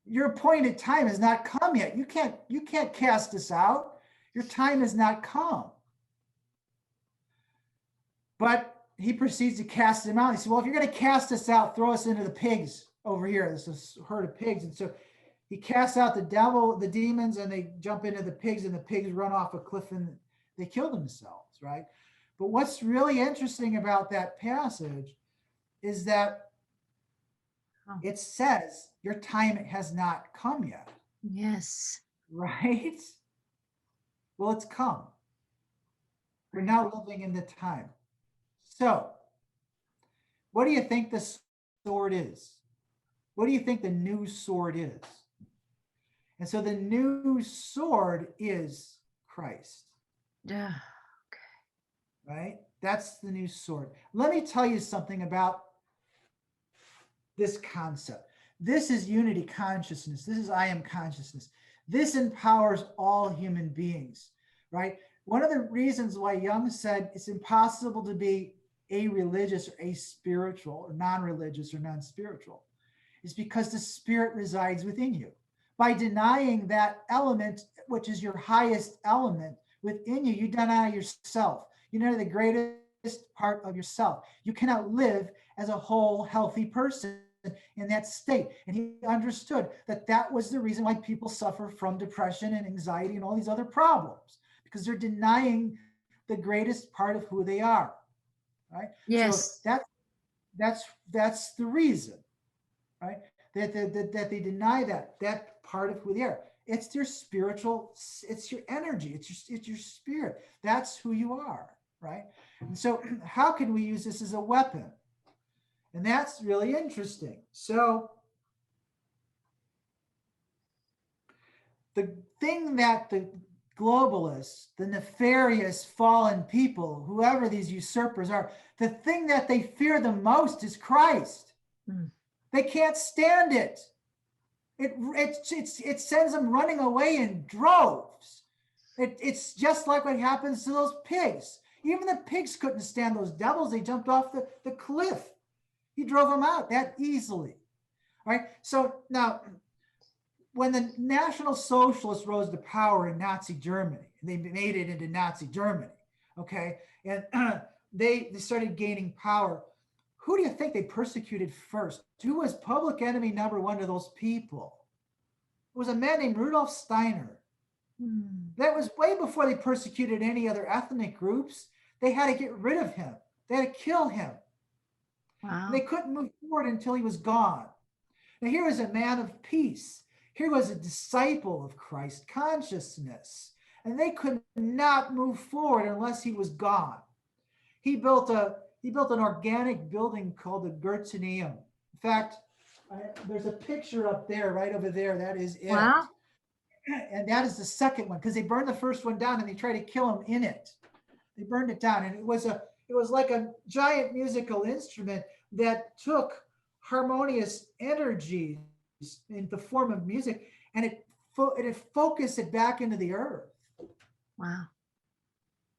[SPEAKER 3] Your appointed time has not come yet. You can't cast us out. Your time has not come. But he proceeds to cast them out. He said, well, if you're going to cast us out, throw us into the pigs over here. This is a herd of pigs. And so he casts out the demons, and they jump into the pigs, and the pigs run off a cliff and they kill themselves, right? But what's really interesting about that passage is that it says your time has not come yet.
[SPEAKER 2] Yes.
[SPEAKER 3] Right? Well, it's come. We're now living in the time. So, what do you think the sword is? What do you think the new sword is? And so the new sword is Christ.
[SPEAKER 2] Yeah.
[SPEAKER 3] Right? That's the new sword. Let me tell you something about this concept. This is unity consciousness. This is I am consciousness. This empowers all human beings, right? One of the reasons why Jung said it's impossible to be a-religious or a-spiritual, or non-religious or non-spiritual, is because the spirit resides within you. By denying that element, which is your highest element within you, you deny yourself. You deny the greatest part of yourself. You cannot live as a whole, healthy person in that state. And he understood that that was the reason why people suffer from depression and anxiety and all these other problems, because they're denying the greatest part of who they are, right?
[SPEAKER 2] Yes.
[SPEAKER 3] So that's the reason, right? That they deny that part of who they are. It's their spiritual, it's your energy, it's your spirit. That's who you are, right? And so how can we use this as a weapon? And that's really interesting. So the thing that the globalists, the nefarious fallen people, whoever these usurpers are, the thing that they fear the most is Christ. They can't stand it. It sends them running away in droves. It's just like what happens to those pigs. Even the pigs couldn't stand those devils. They jumped off the cliff. He drove them out that easily. Right? So now, when the National Socialists rose to power in Nazi Germany, they made it into Nazi Germany, okay? And they started gaining power. Who do you think they persecuted first? Who was public enemy number one to those people? It was a man named Rudolf Steiner. That was way before they persecuted any other ethnic groups. They had to get rid of him. They had to kill him.
[SPEAKER 2] Wow.
[SPEAKER 3] They couldn't move forward until he was gone. Now, here was a man of peace. Here was a disciple of Christ consciousness. And they could not move forward unless he was gone. He built an organic building called the Gertzeneum. In fact, there's a picture up there, right over there. That is it.
[SPEAKER 2] Wow.
[SPEAKER 3] And that is the second one, because they burned the first one down and they tried to kill him in it. They burned it down, and it was like a giant musical instrument that took harmonious energies in the form of music, and it focused it back into the earth.
[SPEAKER 2] Wow.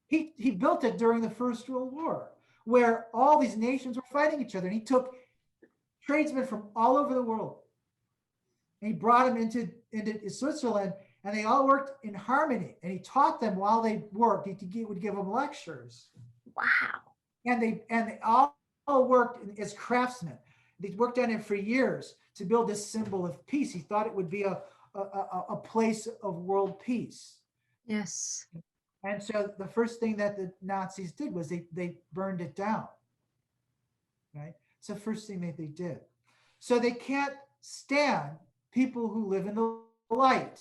[SPEAKER 3] He built it during the First World War, where all these nations were fighting each other, and he took tradesmen from all over the world, and he brought them into Switzerland, and they all worked in harmony, and he taught them while they worked. He would give them lectures.
[SPEAKER 2] Wow.
[SPEAKER 3] And they all worked as craftsmen. They worked on it for years to build this symbol of peace. He thought it would be a place of world peace.
[SPEAKER 2] Yes.
[SPEAKER 3] And so the first thing that the Nazis did was they burned it down. Right? It's the first thing that they did. So they can't stand people who live in the light.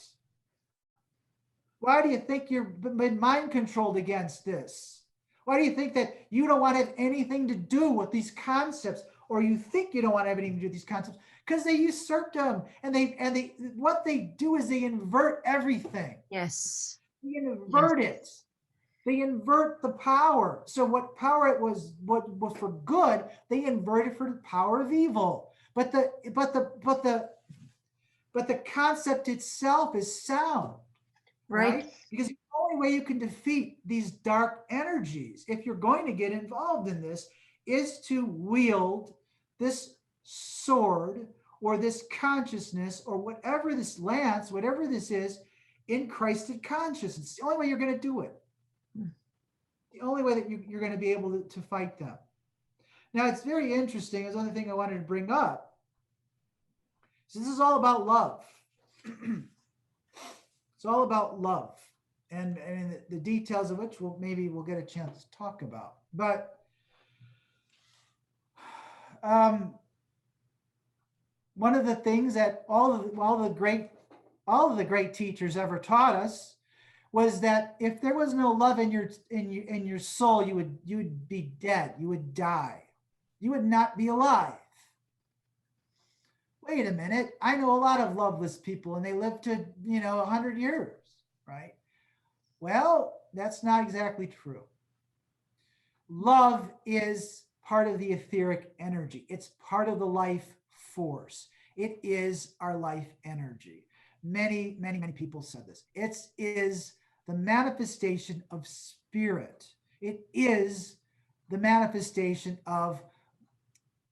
[SPEAKER 3] Why do you think you've been mind controlled against this? Why do you think that you don't want to have anything to do with these concepts, or you think you don't want to have anything to do with these concepts? Because they usurped them, and they what they do is they invert everything.
[SPEAKER 2] Yes.
[SPEAKER 3] They invert it. They invert the power. So what power it was, what was for good, they invert it for the power of evil. But the concept itself is sound. Right? Because the only way you can defeat these dark energies, if you're going to get involved in this, is to wield this sword or this consciousness or whatever this lance, whatever this is, in Christed consciousness. It's the only way you're going to do it. The only way that you're going to be able to fight them. Now, it's very interesting. There's another thing I wanted to bring up. So this is all about love. It's all about love, and the details of which maybe we'll get a chance to talk about. But one of the things that all of the great teachers ever taught us was that if there was no love in your soul, you would be dead. You would die. You would not be alive. Wait a minute, I know a lot of loveless people and they live to, 100 years, right? Well, that's not exactly true. Love is part of the etheric energy. It's part of the life force. It is our life energy. Many, many, many people said this. It is the manifestation of spirit. It is the manifestation of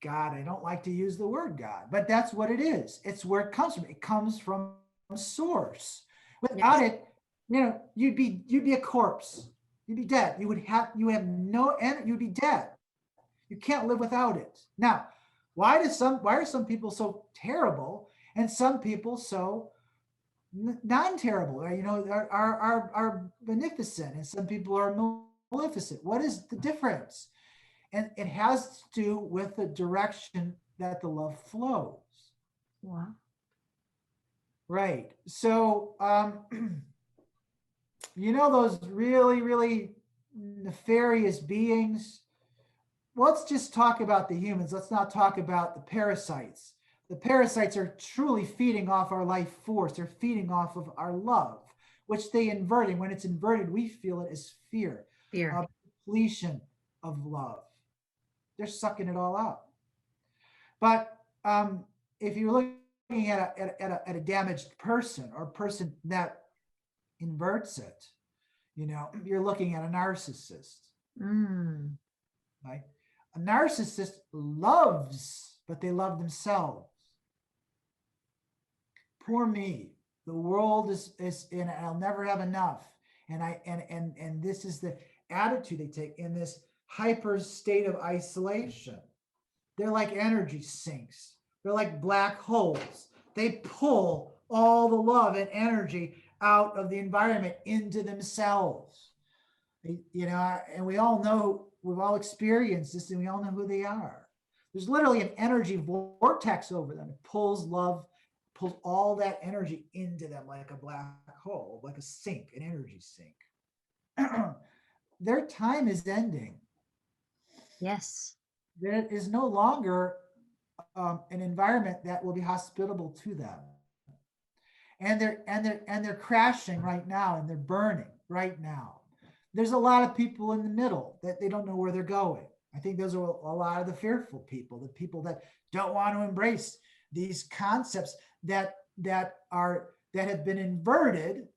[SPEAKER 3] God. I don't like to use the word God, but that's what it is. It's where it comes from. It comes from source. Without it, you'd be a corpse. You'd be dead. You have no energy. You'd be dead. You can't live without it. Now, why are some people so terrible and some people so non-terrible? Are beneficent, and some people are maleficent. What is the difference? And it has to do with the direction that the love flows.
[SPEAKER 2] Wow.
[SPEAKER 3] Right. So, those really, really nefarious beings. Let's just talk about the humans. Let's not talk about the parasites. The parasites are truly feeding off our life force. They're feeding off of our love, which they invert. And when it's inverted, we feel it as fear.
[SPEAKER 2] Fear.
[SPEAKER 3] Depletion of love. They're sucking it all out. But if you're looking at a damaged person or a person that inverts it, you're looking at a narcissist. Right? A narcissist loves, but they love themselves. Poor me. The world is and I'll never have enough. And this is the attitude they take in this hyper state of isolation. They're like energy sinks. They're like black holes. They pull all the love and energy out of the environment into themselves. You know, and we all know, we've all experienced this, and we all know who they are. There's literally an energy vortex over them. It pulls all that energy into them like a black hole, like a sink, an energy sink. Their time is ending.
[SPEAKER 2] Yes.
[SPEAKER 3] There is no longer an environment that will be hospitable to them. And they're crashing right now, and they're burning right now. There's a lot of people in the middle that they don't know where they're going. I think those are a lot of the fearful people, the people that don't want to embrace these concepts that have been inverted.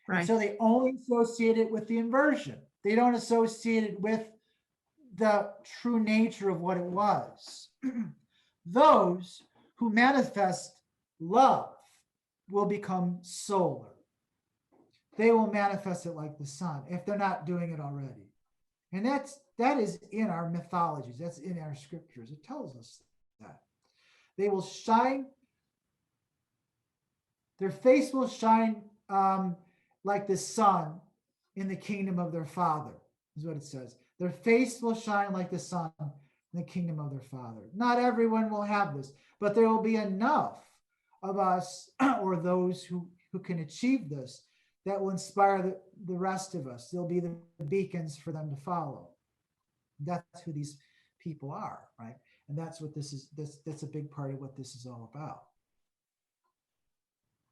[SPEAKER 2] Right.
[SPEAKER 3] And so they only associate it with the inversion. They don't associate it with the true nature of what it was. Those who manifest love will become solar. They will manifest it like the sun if they're not doing it already. And that is in our mythologies. That's in our scriptures. It tells us that. They will shine. Their face will shine like the sun in the kingdom of their Father, is what it says. Their face will shine like the sun in the kingdom of their Father. Not everyone will have this, but there will be enough of us or those who can achieve this that will inspire the rest of us. They'll be the beacons for them to follow. That's who these people are, right? And that's what this is. That's a big part of what this is all about.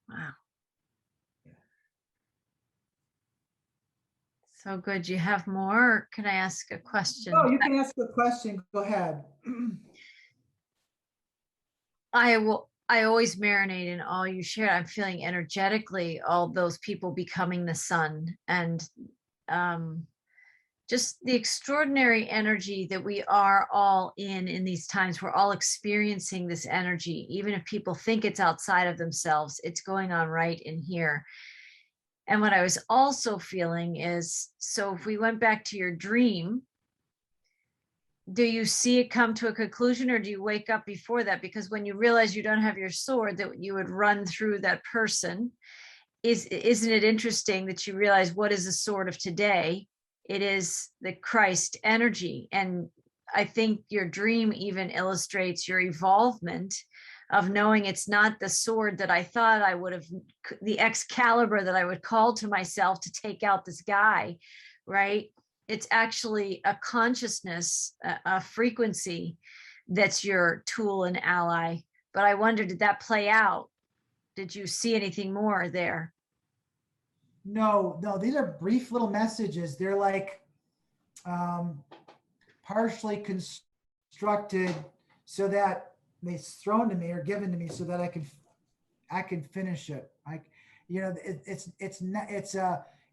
[SPEAKER 2] Wow. Yeah. So good. You have more? Or can I ask a question?
[SPEAKER 3] Oh, you can ask a question. Go ahead.
[SPEAKER 2] I always marinate in all you share. I'm feeling energetically all those people becoming the sun, and just the extraordinary energy that we are all in these times. We're all experiencing this energy. Even if people think it's outside of themselves, it's going on right in here. And what I was also feeling is, so if we went back to your dream, do you see it come to a conclusion, or do you wake up before that? Because when you realize you don't have your sword, that you would run through that person. Isn't it interesting that you realize, what is the sword of today? It is the Christ energy. And I think your dream even illustrates your evolvement of knowing it's not the sword that I thought I would have, the Excalibur that I would call to myself to take out this guy, right? It's actually a consciousness, a frequency that's your tool and ally. But I wonder, did that play out? Did you see anything more there?
[SPEAKER 3] No, these are brief little messages. They're like partially constructed so that they're thrown to me or given to me so that I can finish it.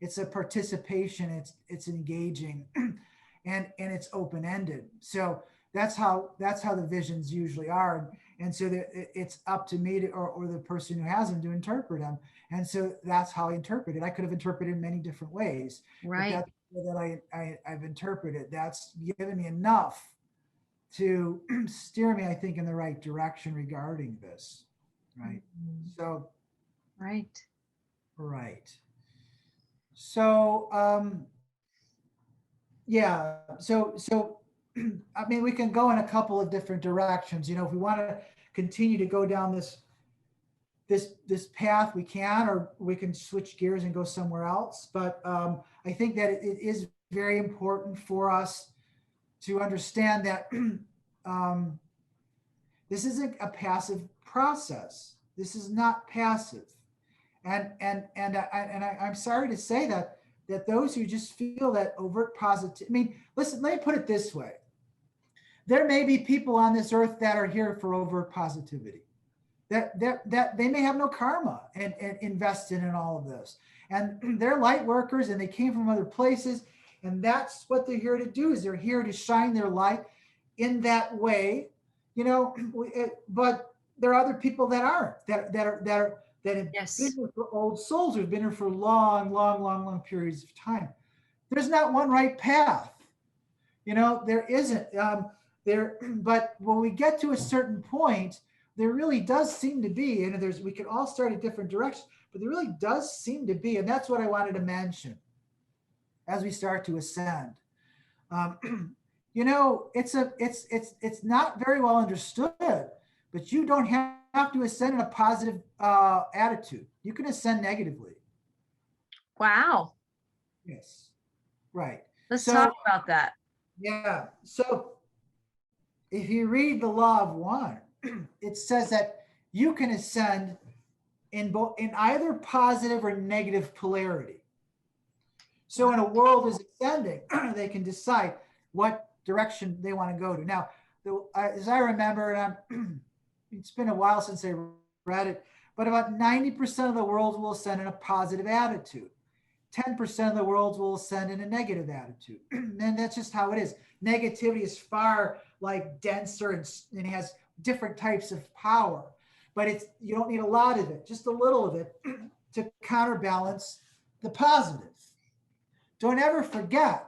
[SPEAKER 3] It's a participation. It's engaging, and it's open ended. So that's how the visions usually are. And so it's up to me or the person who has them to interpret them. And so that's how I interpret it. I could have interpreted in many different ways.
[SPEAKER 2] Right.
[SPEAKER 3] But that's the way that I've interpreted. That's given me enough to steer me, I think, in the right direction regarding this. Right. Mm-hmm. So.
[SPEAKER 2] Right.
[SPEAKER 3] Right. So, yeah. So, I mean, we can go in a couple of different directions. You know, if we want to continue to go down this path, we can, or we can switch gears and go somewhere else. But I think that it is very important for us to understand that this isn't a passive process. This is not passive. And I'm sorry to say that those who just feel that overt positivity, I mean, listen, let me put it this way. There may be people on this earth that are here for overt positivity, that they may have no karma and invested in all of this. And they're light workers and they came from other places. And that's what they're here to do, is they're here to shine their light in that way, you know, but there are other people that aren't, that have
[SPEAKER 2] yes.
[SPEAKER 3] been here for old souls who've been here for long periods of time. There's not one right path. You know, there isn't. But when we get to a certain point, there really does seem to be, and we could all start a different direction, but there really does seem to be, and that's what I wanted to mention as we start to ascend. It's not very well understood, but you don't have to ascend in a positive attitude. You can ascend negatively.
[SPEAKER 2] Wow.
[SPEAKER 3] Yes. Right.
[SPEAKER 2] Let's talk about that.
[SPEAKER 3] Yeah. So if you read the law of one, it says that you can ascend in either positive or negative polarity. So when a world is ascending, they can decide what direction they want to go to. Now, as I remember, and it's been a while since I read it, but about 90% of the worlds will ascend in a positive attitude. 10% of the worlds will ascend in a negative attitude. And that's just how it is. Negativity is far like denser and has different types of power, but you don't need a lot of it, just a little of it to counterbalance the positive. Don't ever forget,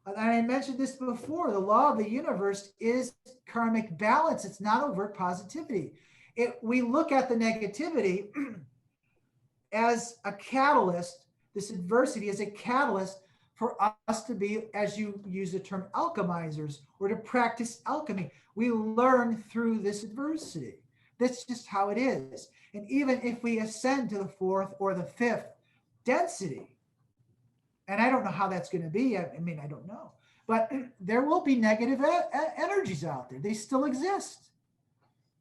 [SPEAKER 3] and I mentioned this before, the law of the universe is karmic balance. It's not overt positivity. We look at the negativity as a catalyst, this adversity as a catalyst for us to be, as you use the term, alchemizers, or to practice alchemy. We learn through this adversity. That's just how it is. And even if we ascend to the fourth or the fifth density, and I don't know how that's going to be. I mean, I don't know. But there will be negative energies out there. They still exist.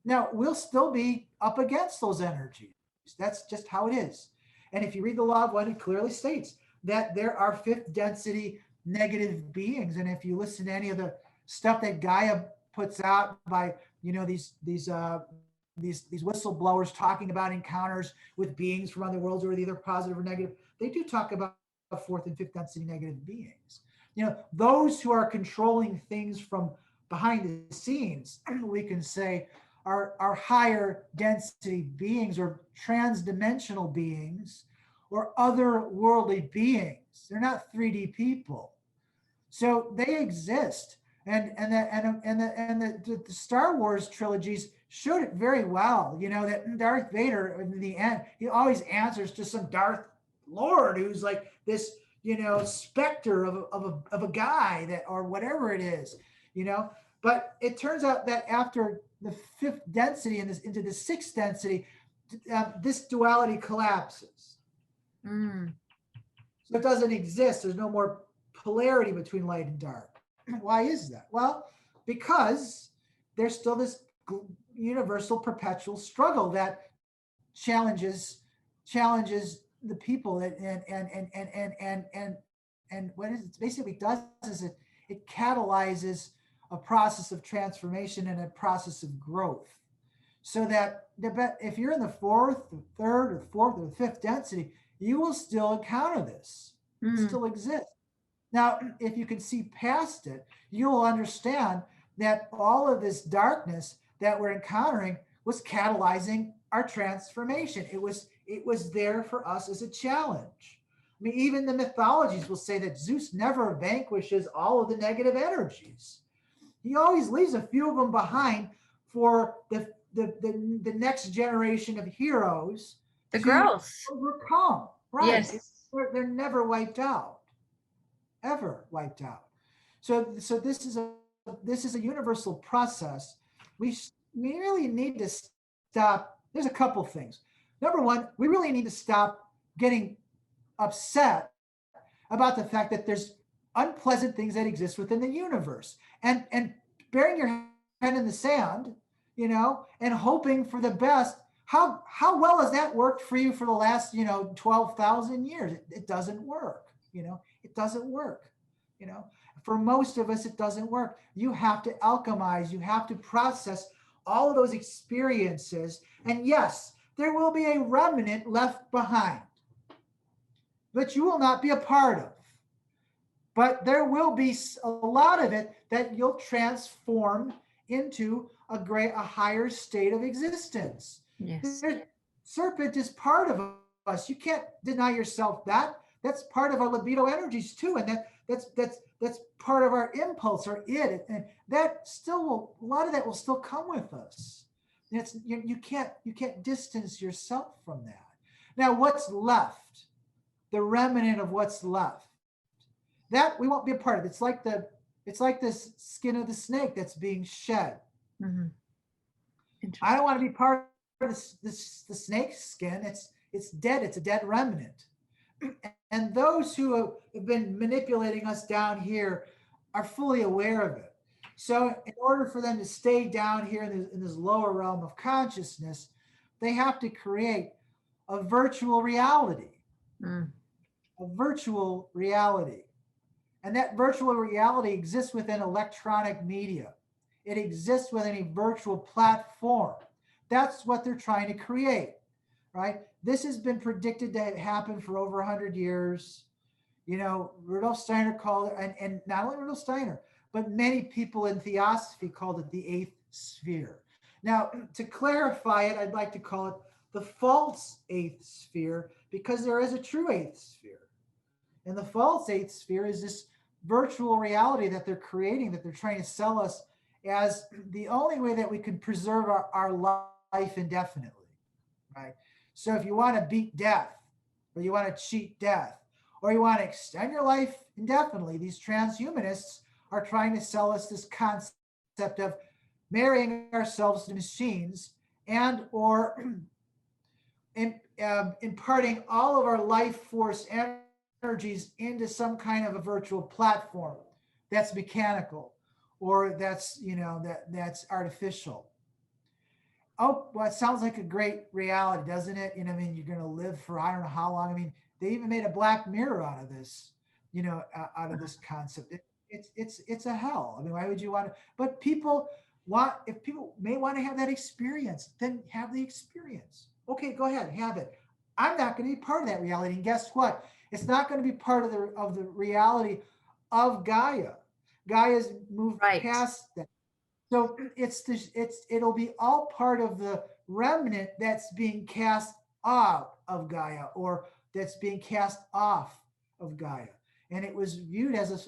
[SPEAKER 3] Now, we'll still be up against those energies. That's just how it is. And if you read the law of one, it clearly states that there are fifth density negative beings. And if you listen to any of the stuff that Gaia puts out by, these whistleblowers talking about encounters with beings from other worlds, or either positive or negative, they do talk about fourth and fifth density negative beings. Those who are controlling things from behind the scenes, we can say are higher density beings, or trans-dimensional beings, or otherworldly beings. They're not 3D people. So they exist. And the Star Wars trilogies showed it very well. That Darth Vader, in the end, he always answers to some Darth Lord who's like this, specter of a guy that, or whatever it is, But it turns out that after the fifth density and into the sixth density, this duality collapses. So it doesn't exist. There's no more polarity between light and dark. Why is that? Well, because there's still this universal perpetual struggle that challenges the people, and what it basically does is it catalyzes a process of transformation and a process of growth. So that if you're in the fourth, or third, or fourth, or fifth density, you will still encounter this. It still exists. Now, if you can see past it, you'll understand that all of this darkness that we're encountering was catalyzing our transformation. It was there for us as a challenge. I mean, even the mythologies will say that Zeus never vanquishes all of the negative energies. He always leaves a few of them behind for the next generation of heroes
[SPEAKER 2] The growth.
[SPEAKER 3] overcome. Right.
[SPEAKER 2] Yes.
[SPEAKER 3] They're never wiped out, ever wiped out. So this is a universal process. We really need to stop. There's a couple things. Number one, we really need to stop getting upset about the fact that there's unpleasant things that exist within the universe, and burying your head in the sand, and hoping for the best. How well has that worked for you for the last 12,000 years? It doesn't work. It doesn't work. For most of us, it doesn't work. You have to alchemize. You have to process all of those experiences, and yes, there will be a remnant left behind, but you will not be a part of. But there will be a lot of it that you'll transform into a higher state of existence.
[SPEAKER 2] Yes.
[SPEAKER 3] Serpent is part of us. You can't deny yourself that. That's part of our libido energies too, and that's part of our impulse, or it, and that still will, a lot of that will still come with us. You can't distance yourself from that. Now, what's left, the remnant of what's left, that we won't be a part of. It's like this skin of the snake that's being shed.
[SPEAKER 2] Mhm.
[SPEAKER 3] I don't want to be part of the snake skin. It's dead. It's a dead remnant. And those who have been manipulating us down here are fully aware of it. So in order for them to stay down here in this lower realm of consciousness, they have to create a virtual reality.
[SPEAKER 2] Mm.
[SPEAKER 3] A virtual reality. And that virtual reality exists within electronic media. It exists within a virtual platform. That's what they're trying to create, right? This has been predicted to happen for over 100 years. You know, Rudolf Steiner called it, and not only Rudolf Steiner, but many people in theosophy called it the eighth sphere. Now, to clarify it, I'd like to call it the false eighth sphere, because there is a true eighth sphere. And the false eighth sphere is this virtual reality that they're creating, that they're trying to sell us as the only way that we can preserve our life indefinitely, right? So if you want to beat death, or you want to cheat death, or you want to extend your life indefinitely, these transhumanists are trying to sell us this concept of marrying ourselves to machines and or imparting all of our life force energies into some kind of a virtual platform that's mechanical or that's, you know, that's artificial. Oh, well, it sounds like a great reality, doesn't it? You know, I mean, you're going to live for I don't know how long. I mean, they even made a Black Mirror out of this, you know, out of this concept. It's a hell. I mean, why would you want to? But people want, if people may want to have that experience, then have the experience. Okay, go ahead, have it. I'm not going to be part of that reality. And guess what? It's not going to be part of the reality of Gaia. Gaia's moved past that. So it'll be all part of the remnant that's being cast out of Gaia, or that's being cast off of Gaia. And it was viewed as a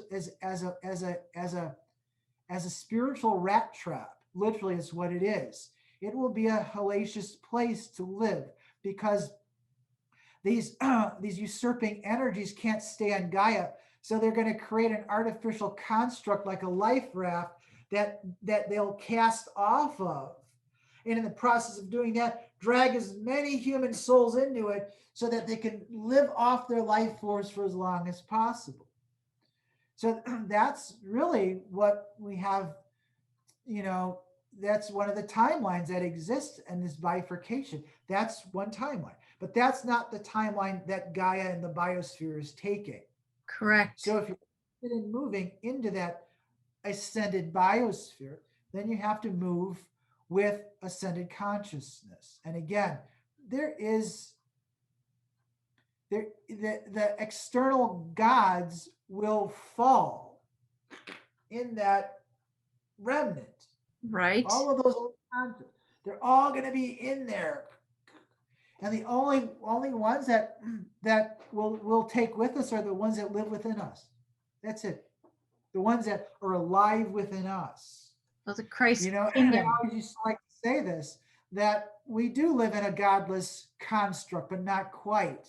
[SPEAKER 3] spiritual rat trap. Literally, is what it is. It will be a hellacious place to live, because these usurping energies can't stay on Gaia. So they're going to create an artificial construct like a life raft that they'll cast off of. And in the process of doing that, drag as many human souls into it so that they can live off their life force for as long as possible. So that's really what we have, you know, that's one of the timelines that exists in this bifurcation. That's one timeline, but that's not the timeline that Gaia and the biosphere is taking.
[SPEAKER 2] Correct.
[SPEAKER 3] So if you're interested in moving into that ascended biosphere, then you have to move with ascended consciousness. And again, the external gods will fall in that remnant.
[SPEAKER 2] Right.
[SPEAKER 3] All of those concepts, they're all going to be in there. And the only ones that will take with us are the ones that live within us. That's it. The ones that are alive within us.
[SPEAKER 2] Those are Christ.
[SPEAKER 3] You know, and I always used to like to say this, that we do live in a godless construct, but not quite.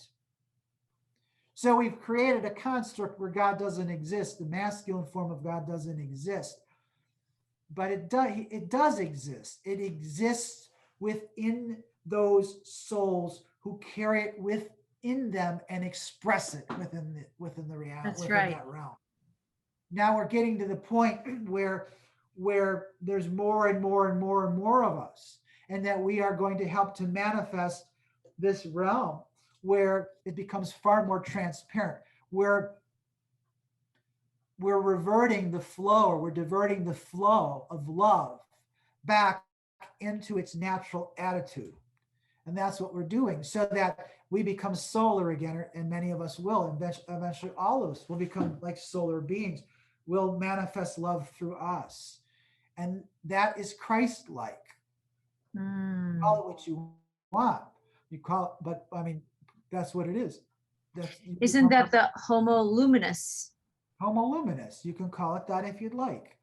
[SPEAKER 3] So we've created a construct where God doesn't exist. The masculine form of God doesn't exist. But it does exist. It exists within those souls who carry it within them and express it within the reality.
[SPEAKER 2] That's right.
[SPEAKER 3] That realm. Now we're getting to the point where there's more and more and more and more of us, and that we are going to help to manifest this realm where it becomes far more transparent, where we're reverting the flow, or we're diverting the flow of love back into its natural attitude. And that's what we're doing, so that we become solar again, and many of us will. Eventually all of us will become like solar beings, will manifest love through us. And that is Christ-like. Call it what you want. You call it, but I mean, that's what it is.
[SPEAKER 2] Isn't that the Homo Luminous?
[SPEAKER 3] Homo Luminous. You can call it that if you'd like.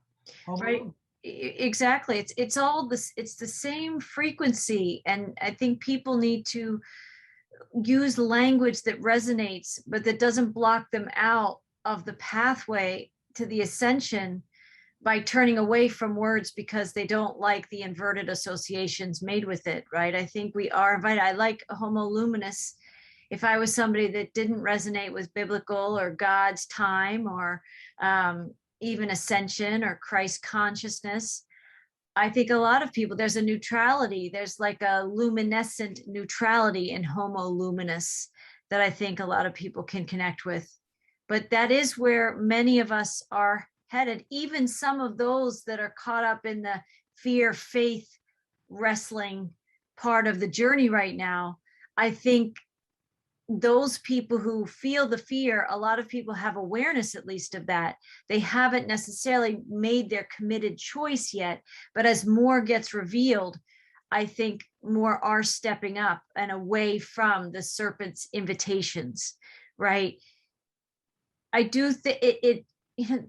[SPEAKER 3] Homo
[SPEAKER 2] Right.
[SPEAKER 3] Luminous.
[SPEAKER 2] Exactly. It's all this. It's the same frequency, and I think people need to use language that resonates, but that doesn't block them out of the pathway to the ascension by turning away from words because they don't like the inverted associations made with it, right? I think we are invited. I like Homo Luminous. If I was somebody that didn't resonate with biblical or God's time or even ascension or Christ consciousness, I think a lot of people, there's a neutrality. There's like a luminescent neutrality in Homo Luminous that I think a lot of people can connect with. But that is where many of us are headed. Even some of those that are caught up in the fear, faith, wrestling part of the journey right now, I think those people who feel the fear, a lot of people have awareness at least of that. They haven't necessarily made their committed choice yet, but as more gets revealed, I think more are stepping up and away from the serpent's invitations, right? I do think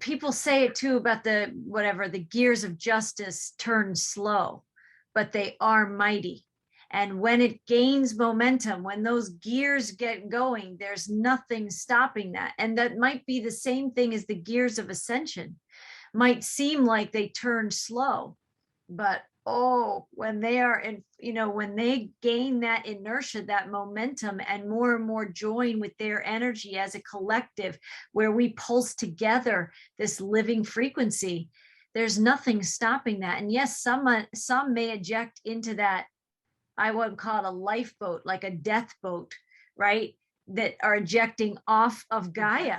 [SPEAKER 2] people say it too about the gears of justice turn slow, but they are mighty. And when it gains momentum, when those gears get going, there's nothing stopping that. And that might be the same thing as the gears of ascension. Might seem like they turn slow, but when they are in, when they gain that inertia, that momentum, and more join with their energy as a collective, where we pulse together this living frequency, there's nothing stopping that. And yes, some may eject into that, I would call it a lifeboat, like a death boat, right? That are ejecting off of Gaia.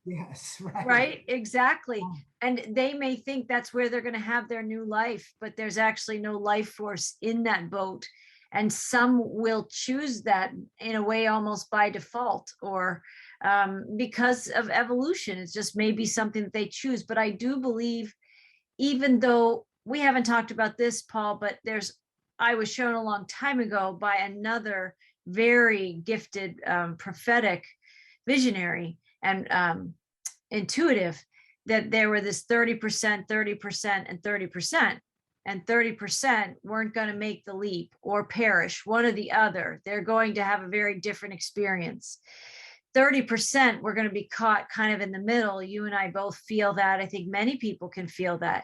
[SPEAKER 3] Yes, right.
[SPEAKER 2] Right, exactly. And they may think that's where they're going to have their new life, but there's actually no life force in that boat. And some will choose that in a way almost by default, or because of evolution. It's just maybe something that they choose. But I do believe, even though we haven't talked about this, Paul, but I was shown a long time ago by another very gifted prophetic visionary and intuitive, that there were this 30%, 30%, and 30%. And 30% weren't going to make the leap or perish, one or the other. They're going to have a very different experience. 30% were going to be caught kind of in the middle. You and I both feel that. I think many people can feel that.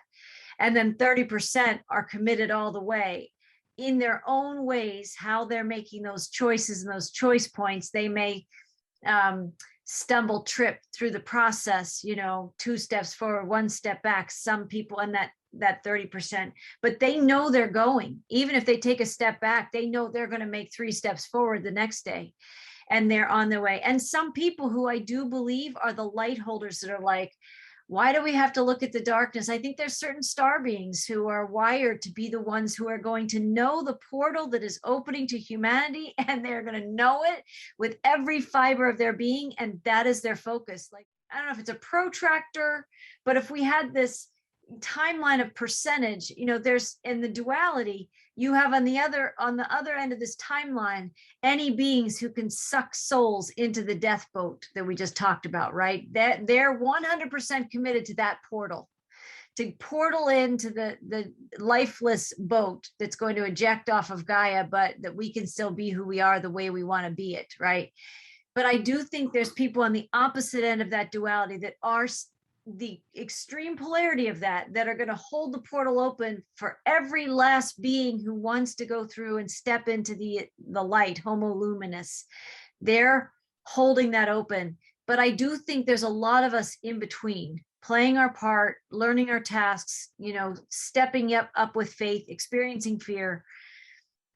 [SPEAKER 2] And then 30% are committed all the way in their own ways, how they're making those choices and those choice points. They may stumble, trip through the process, 2 steps forward, 1 step back. Some people in that 30%, but they know they're going. Even if they take a step back, they know they're going to make 3 steps forward the next day, and they're on their way. And some people who I do believe are the light holders that are like, why do we have to look at the darkness? I think there's certain star beings who are wired to be the ones who are going to know the portal that is opening to humanity, and they're going to know it with every fiber of their being. And that is their focus. Like, I don't know if it's a protractor, but if we had this timeline of percentage, there's in the duality, you have on the other end of this timeline, any beings who can suck souls into the death boat that we just talked about, right? That they're 100% committed to that portal, to portal into the lifeless boat that's going to eject off of Gaia, but that we can still be who we are, the way we want to be it, right? But I do think there's people on the opposite end of that duality that are the extreme polarity of that are going to hold the portal open for every last being who wants to go through and step into the light, Homo Luminous. They're holding that open. But I do think there's a lot of us in between, playing our part, learning our tasks, stepping up with faith, experiencing fear,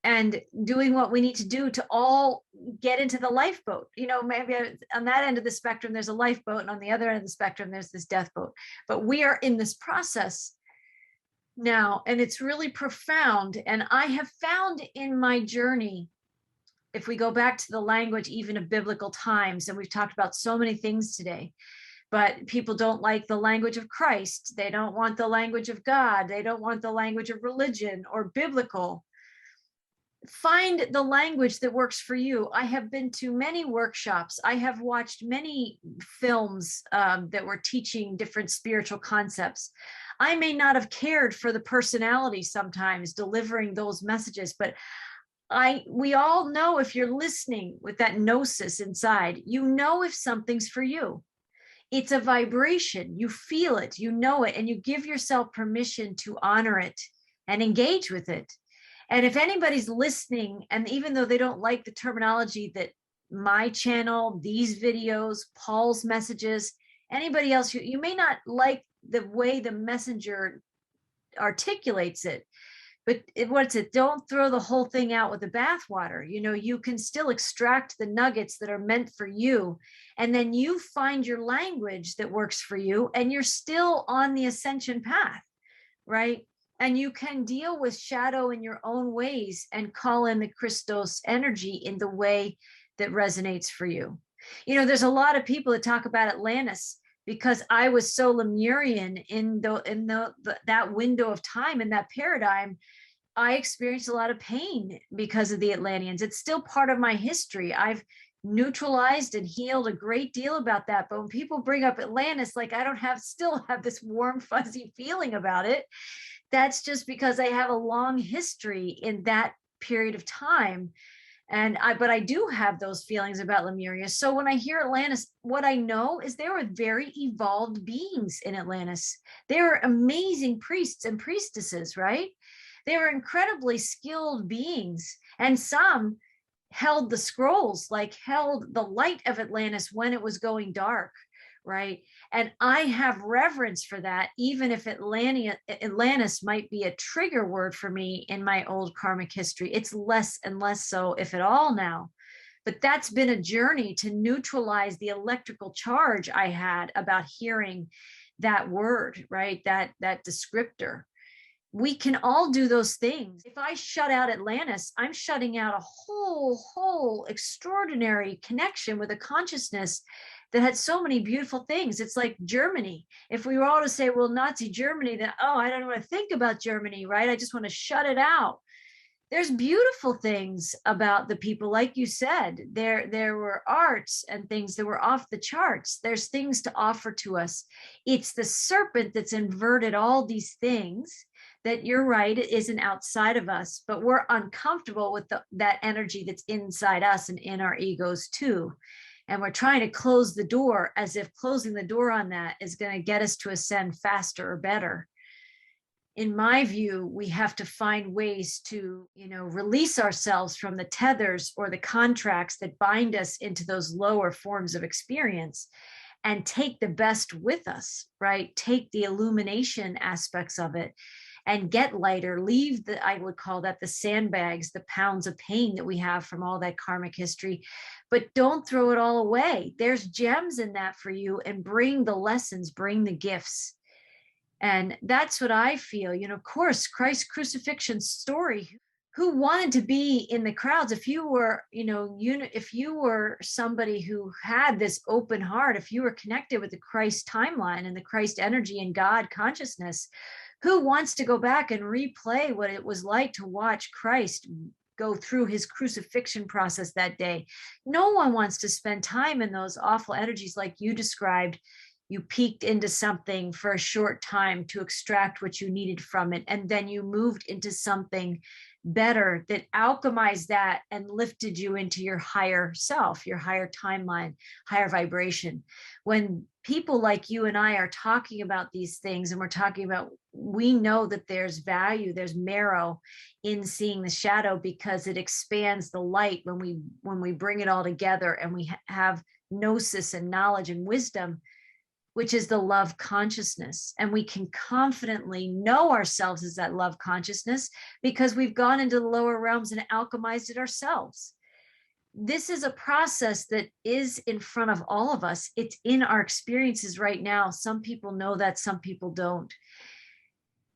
[SPEAKER 2] and doing what we need to do to all get into the lifeboat. Maybe on that end of the spectrum, there's a lifeboat, and on the other end of the spectrum, there's this death boat. But we are in this process now, and it's really profound. And I have found in my journey, if we go back to the language, even of biblical times, and we've talked about so many things today, but people don't like the language of Christ. They don't want the language of God. They don't want the language of religion or biblical. Find the language that works for you. I have been to many workshops. I have watched many films that were teaching different spiritual concepts. I may not have cared for the personality sometimes delivering those messages, but we all know, if you're listening with that gnosis inside, you know if something's for you. It's a vibration. You feel it, you know it, and you give yourself permission to honor it and engage with it. And if anybody's listening, and even though they don't like the terminology that my channel, these videos, Paul's messages, anybody else, you may not like the way the messenger articulates it, but what's it? Don't throw the whole thing out with the bathwater. You can still extract the nuggets that are meant for you, and then you find your language that works for you, and you're still on the ascension path, right? And you can deal with shadow in your own ways and call in the Christos energy in the way that resonates for you. There's a lot of people that talk about Atlantis, because I was so Lemurian in that window of time, in that paradigm. I experienced a lot of pain because of the Atlanteans. It's still part of my history. I've neutralized and healed a great deal about that. But when people bring up Atlantis, like, I don't still have this warm, fuzzy feeling about it. That's just because I have a long history in that period of time. But I do have those feelings about Lemuria. So when I hear Atlantis, what I know is there were very evolved beings in Atlantis. They were amazing priests and priestesses, right? They were incredibly skilled beings. And some held the scrolls, like held the light of Atlantis when it was going dark, right? And I have reverence for that, even if Atlantis might be a trigger word for me in my old karmic history. It's less and less so, if at all, now. But that's been a journey to neutralize the electrical charge I had about hearing that word, right? That descriptor. We can all do those things. If I shut out Atlantis, I'm shutting out a whole extraordinary connection with a consciousness that had so many beautiful things. It's like Germany. If we were all to say, well, Nazi Germany, then, oh, I don't want to think about Germany, right? I just want to shut it out. There's beautiful things about the people, like you said. There were arts and things that were off the charts. There's things to offer to us. It's the serpent that's inverted all these things, that you're right, it isn't outside of us, but we're uncomfortable with that energy that's inside us and in our egos too. And we're trying to close the door, as if closing the door on that is going to get us to ascend faster or better. In my view, we have to find ways to, release ourselves from the tethers or the contracts that bind us into those lower forms of experience, and take the best with us, right? Take the illumination aspects of it and get lighter, leave I would call that the sandbags, the pounds of pain that we have from all that karmic history, but don't throw it all away. There's gems in that for you, and bring the lessons, bring the gifts. And that's what I feel. Of course, Christ's crucifixion story, who wanted to be in the crowds? If you were, if you were somebody who had this open heart, if you were connected with the Christ timeline and the Christ energy and God consciousness, who wants to go back and replay what it was like to watch Christ go through his crucifixion process that day? No one wants to spend time in those awful energies like you described. You peeked into something for a short time to extract what you needed from it, and then you moved into something better that alchemized that and lifted you into your higher self, your higher timeline, higher vibration. When people like you and I are talking about these things, and we're talking about, we know that there's value, there's marrow in seeing the shadow, because it expands the light when we bring it all together, and we have gnosis and knowledge and wisdom, which is the love consciousness. And we can confidently know ourselves as that love consciousness, because we've gone into the lower realms and alchemized it ourselves. This is a process that is in front of all of us. It's in our experiences right now. Some people know that, some people don't.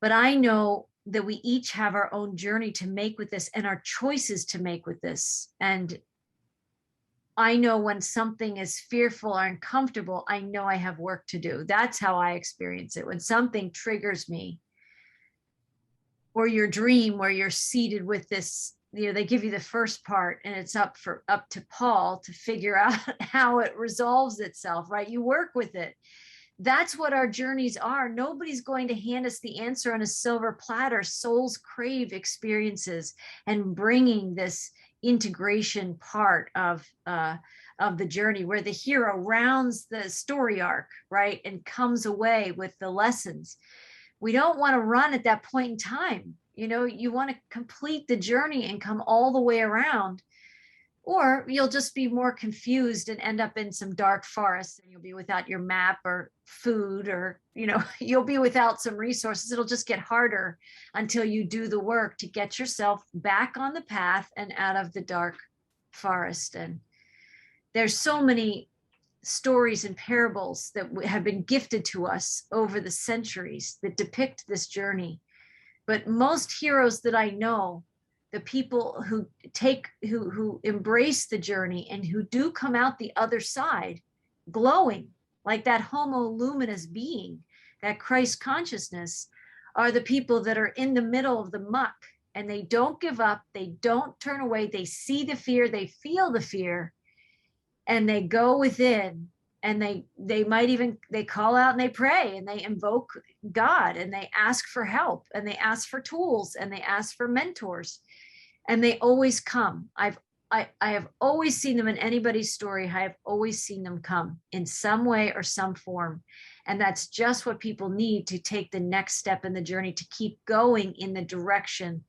[SPEAKER 2] But I know that we each have our own journey to make with this, and our choices to make with this. And I know when something is fearful or uncomfortable, I know I have work to do. That's how I experience it. When something triggers me, or your dream where you're seated with this, they give you the first part, and it's up to Paul to figure out how it resolves itself, right? You work with it. that's what our journeys are. Nobody's going to hand us the answer on a silver platter. Souls crave experiences, and bringing this integration part of the journey, where the hero rounds the story arc, right, and comes away with the lessons. We don't want to run at that point in time. You know, you want to complete the journey and come all the way around, or you'll just be more confused and end up in some dark forest, and you'll be without your map or food, or, you know, you'll be without some resources. It'll just get harder until you do the work to get yourself back on the path and out of the dark forest. And there's so many stories and parables that have been gifted to us over the centuries that depict this journey. But most heroes that I know, the people who embrace the journey and who do come out the other side glowing like that Homo Luminous being, that Christ consciousness, are the people that are in the middle of the muck, and they don't give up, they don't turn away, they see the fear, they feel the fear, and they go within, and they might even, they call out and they pray and they invoke God, and they ask for help, and they ask for tools, and they ask for mentors, and they always come. I have always seen them in anybody's story. I have always seen them come in some way or some form. And that's just what people need to take the next step in the journey, to keep going in the direction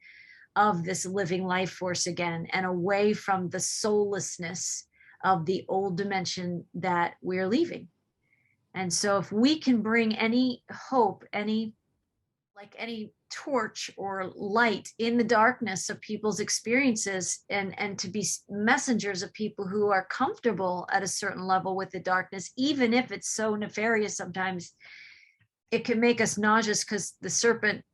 [SPEAKER 2] of this living life force again, and away from the soullessness of the old dimension that we're leaving. And so if we can bring any hope, any torch or light in the darkness of people's experiences, and to be messengers of people who are comfortable at a certain level with the darkness, even if it's so nefarious, sometimes it can make us nauseous, because the serpent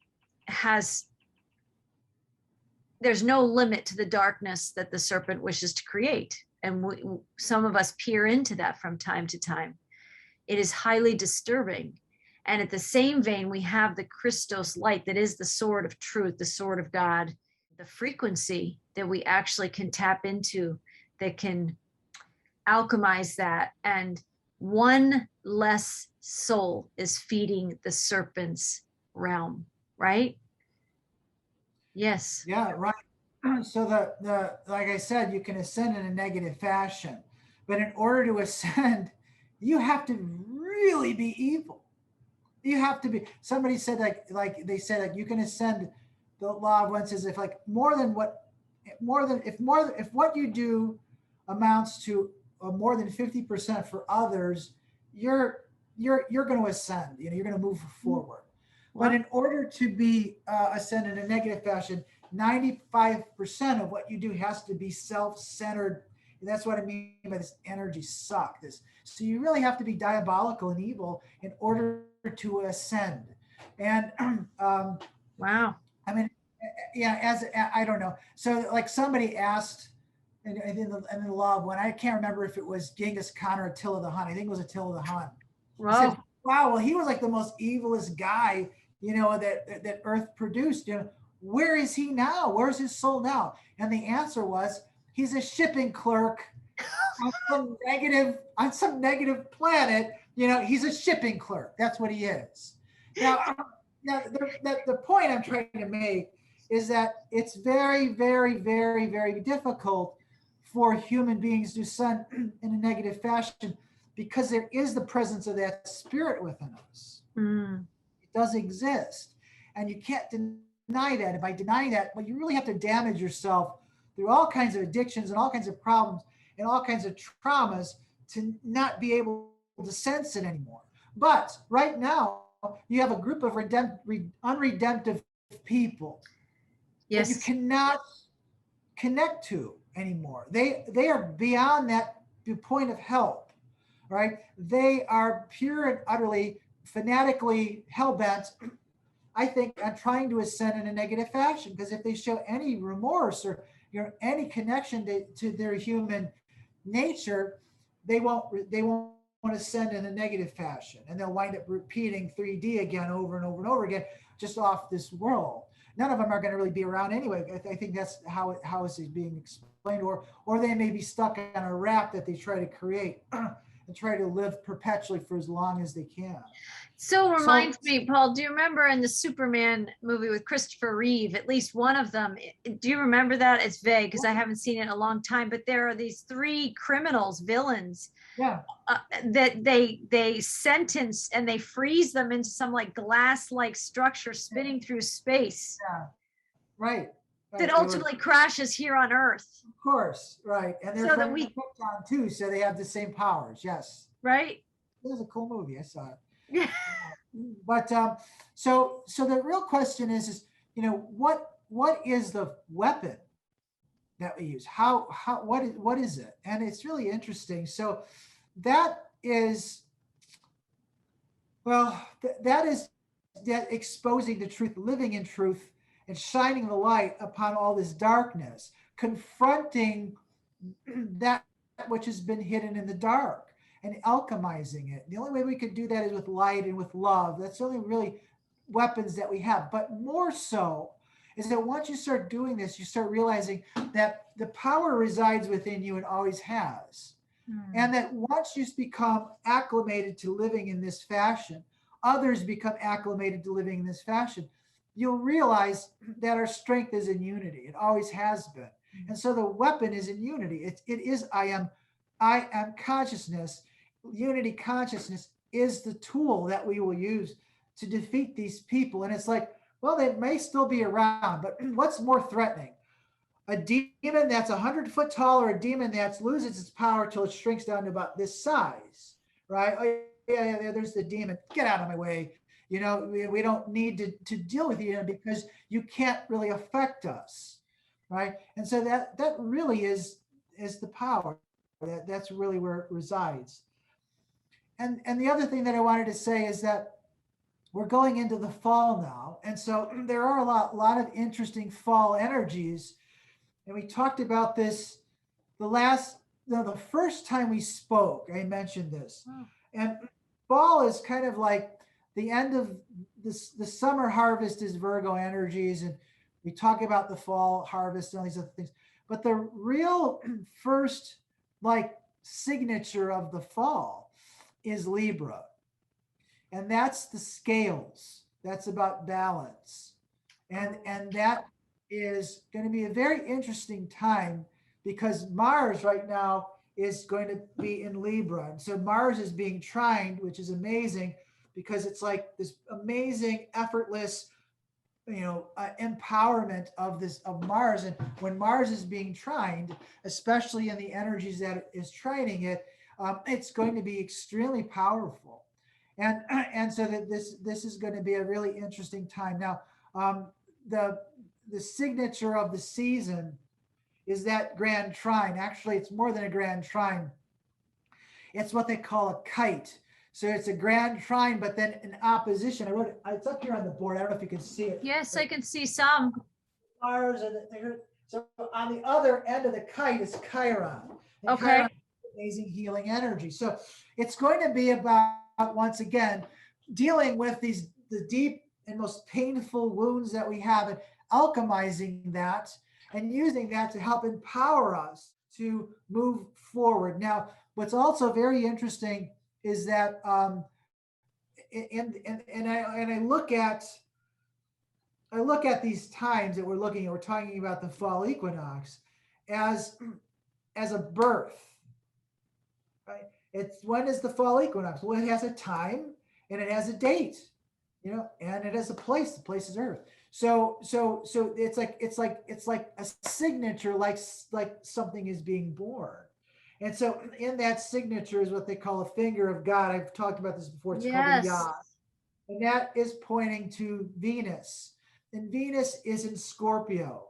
[SPEAKER 2] there's no limit to the darkness that the serpent wishes to create. And some of us peer into that from time to time. It is highly disturbing. And at the same vein, we have the Christos light that is the sword of truth, the sword of God, the frequency that we actually can tap into that can alchemize that. And one less soul is feeding the serpent's realm, right? Yes.
[SPEAKER 3] Yeah, right. So the like I said, you can ascend in a negative fashion, but in order to ascend, you have to really be evil. You have to be. Somebody said like they said like you can ascend. The law of one says if what you do amounts to more than 50% for others, you're going to ascend. You know, you're going to move forward. But in order to be ascend in a negative fashion, 95% of what you do has to be self-centered. And that's what I mean by this energy suck. So you really have to be diabolical and evil in order to ascend. And
[SPEAKER 2] wow.
[SPEAKER 3] I mean, yeah, I don't know. So like somebody asked in the law of one, I can't remember if it was Genghis Khan or Attila the Hun. I think it was Attila the Hun.
[SPEAKER 2] Wow.
[SPEAKER 3] Said, wow, well, he was like the most evilest guy, you know, that Earth produced. You know, where is he now? Where's his soul now? And the answer was, he's a shipping clerk on some negative planet. You know, he's a shipping clerk. That's what he is. Now the point I'm trying to make is that it's very, very, very, very difficult for human beings to ascend in a negative fashion, because there is the presence of that spirit within us.
[SPEAKER 2] Mm.
[SPEAKER 3] It does exist. And you can't deny that. And by denying that, well, you really have to damage yourself through all kinds of addictions and all kinds of problems and all kinds of traumas to not be able to sense it anymore. But right now, you have a group of unredemptive people that you cannot connect to anymore. They are beyond that point of help, right? They are pure and utterly fanatically hell-bent, I think, on trying to ascend in a negative fashion, because if they show any remorse or any connection to their human nature, they won't ascend in a negative fashion, and they'll wind up repeating 3D again over and over and over again, just off this world. None of them are going to really be around anyway. I think that's how it's being explained, or they may be stuck on a rap that they try to create. and try to live perpetually for as long as they can.
[SPEAKER 2] So reminds me, Paul, do you remember in the Superman movie with Christopher Reeve, at least one of them, do you remember that? It's vague because I haven't seen it in a long time, but there are these three criminals, villains, that they sentence and they freeze them into some like glass-like structure spinning through space.
[SPEAKER 3] Yeah, right.
[SPEAKER 2] That ultimately crashes here on Earth.
[SPEAKER 3] Of course, right. And they're
[SPEAKER 2] So
[SPEAKER 3] from Krypton too, so they have the same powers. Yes.
[SPEAKER 2] Right.
[SPEAKER 3] It was a cool movie. I saw it.
[SPEAKER 2] Yeah.
[SPEAKER 3] But so the real question is, you know, what is the weapon that we use? What is it? And it's really interesting. So that is, well, that is that exposing the truth, living in truth, and shining the light upon all this darkness, confronting that which has been hidden in the dark and alchemizing it. The only way we could do that is with light and with love. That's the only really weapons that we have. But more so is that once you start doing this, you start realizing that the power resides within you and always has. And that once you become acclimated to living in this fashion, others become acclimated to living in this fashion, you'll realize that our strength is in unity. It always has been. And so the weapon is in unity. It is I am consciousness. Unity consciousness is the tool that we will use to defeat these people. And it's like, well, they may still be around, but what's more threatening? A demon that's 100 foot tall, or a demon that loses its power till it shrinks down to about this size, right? Oh, yeah, there's the demon. Get out of my way. You know, we don't need to deal with you because you can't really affect us, right? And so that really is the power. That's really where it resides. And the other thing that I wanted to say is that we're going into the fall now, and so there are a lot of interesting fall energies. And we talked about this the first time we spoke. I mentioned this, and fall is kind of like the end of this. The summer harvest is Virgo energies, and we talk about the fall harvest and all these other things. But the real first like signature of the fall is Libra. And that's the scales. That's about balance. And that is going to be a very interesting time because Mars right now is going to be in Libra. And so Mars is being trined, which is amazing because it's like this amazing, effortless, empowerment of Mars. And when Mars is being trined, especially in the energies that it is trining it, it's going to be extremely powerful. And so that this is going to be a really interesting time. Now, the signature of the season is that grand trine. Actually, it's more than a grand trine. It's what they call a kite. So it's a grand trine, but then in opposition. I wrote it. It's up here on the board. I don't know if you can see it.
[SPEAKER 2] Yes, I can see some.
[SPEAKER 3] So on the other end of the kite is Chiron. And
[SPEAKER 2] Okay.
[SPEAKER 3] Chiron is amazing healing energy. So it's going to be about, once again, dealing with the deep and most painful wounds that we have and alchemizing that and using that to help empower us to move forward. Now, what's also very interesting is that I look at these times that we're talking about the fall equinox as a birth, right? When is the fall equinox? Well, it has a time and it has a date, and it has a place. The place is Earth. So it's like a signature, like something is being born. And so in that signature is what they call a finger of God. I've talked about this before. It's called a yod. And that is pointing to Venus. And Venus is in Scorpio.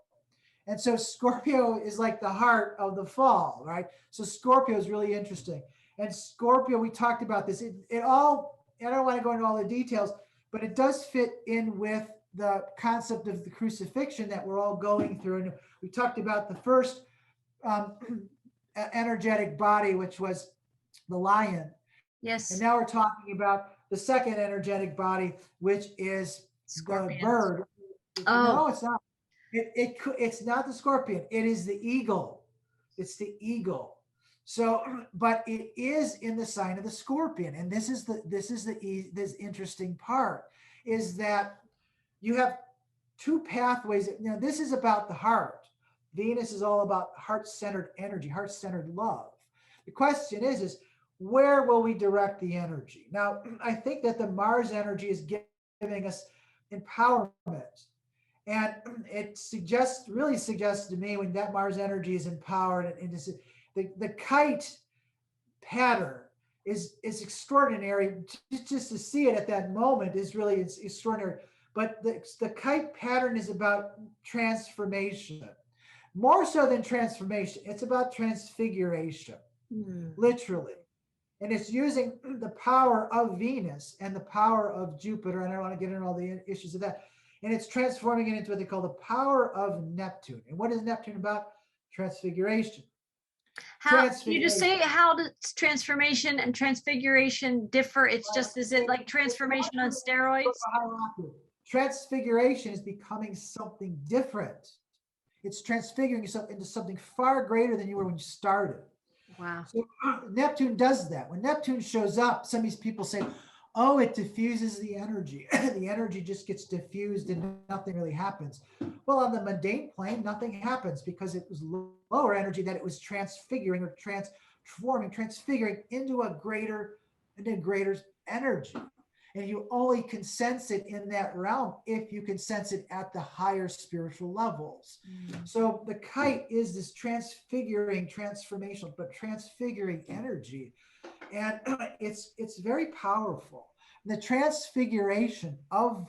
[SPEAKER 3] And so Scorpio is like the heart of the fall, right? So Scorpio is really interesting. And Scorpio, we talked about this. It all, I don't want to go into all the details, but it does fit in with the concept of the crucifixion that we're all going through. And we talked about the first energetic body, which was the lion.
[SPEAKER 2] Yes.
[SPEAKER 3] And now we're talking about the second energetic body, which is the bird.
[SPEAKER 2] Oh.
[SPEAKER 3] No, it's not. It's not the scorpion. It is the eagle. It's the eagle. So, but it is in the sign of the Scorpion. And this interesting part is that you have two pathways. Now, this is about the heart. Venus is all about heart-centered energy, heart-centered love. The question is where will we direct the energy? Now, I think that the Mars energy is giving us empowerment. And it really suggests to me when that Mars energy is empowered, and the kite pattern is extraordinary. Just to see it at that moment is really it's extraordinary. But the kite pattern is about transformation. More so than transformation, it's about transfiguration, literally. And it's using the power of Venus and the power of Jupiter. And I don't want to get into all the issues of that. And it's transforming it into what they call the power of Neptune. And what is Neptune about? Transfiguration.
[SPEAKER 2] How you just say, how does transformation and transfiguration differ? It's just, is it like transformation on steroids?
[SPEAKER 3] Transfiguration is becoming something different. It's transfiguring yourself into something far greater than you were when you started.
[SPEAKER 2] Wow.
[SPEAKER 3] So Neptune does that. When Neptune shows up, some of these people say, oh, it diffuses the energy. The energy just gets diffused and nothing really happens. Well, on the mundane plane, nothing happens because it was lower energy that it was transfiguring or transfiguring into a greater energy. And you only can sense it in that realm if you can sense it at the higher spiritual levels. So the kite is this transfiguring, transformational, but transfiguring energy. And it's very powerful. The transfiguration of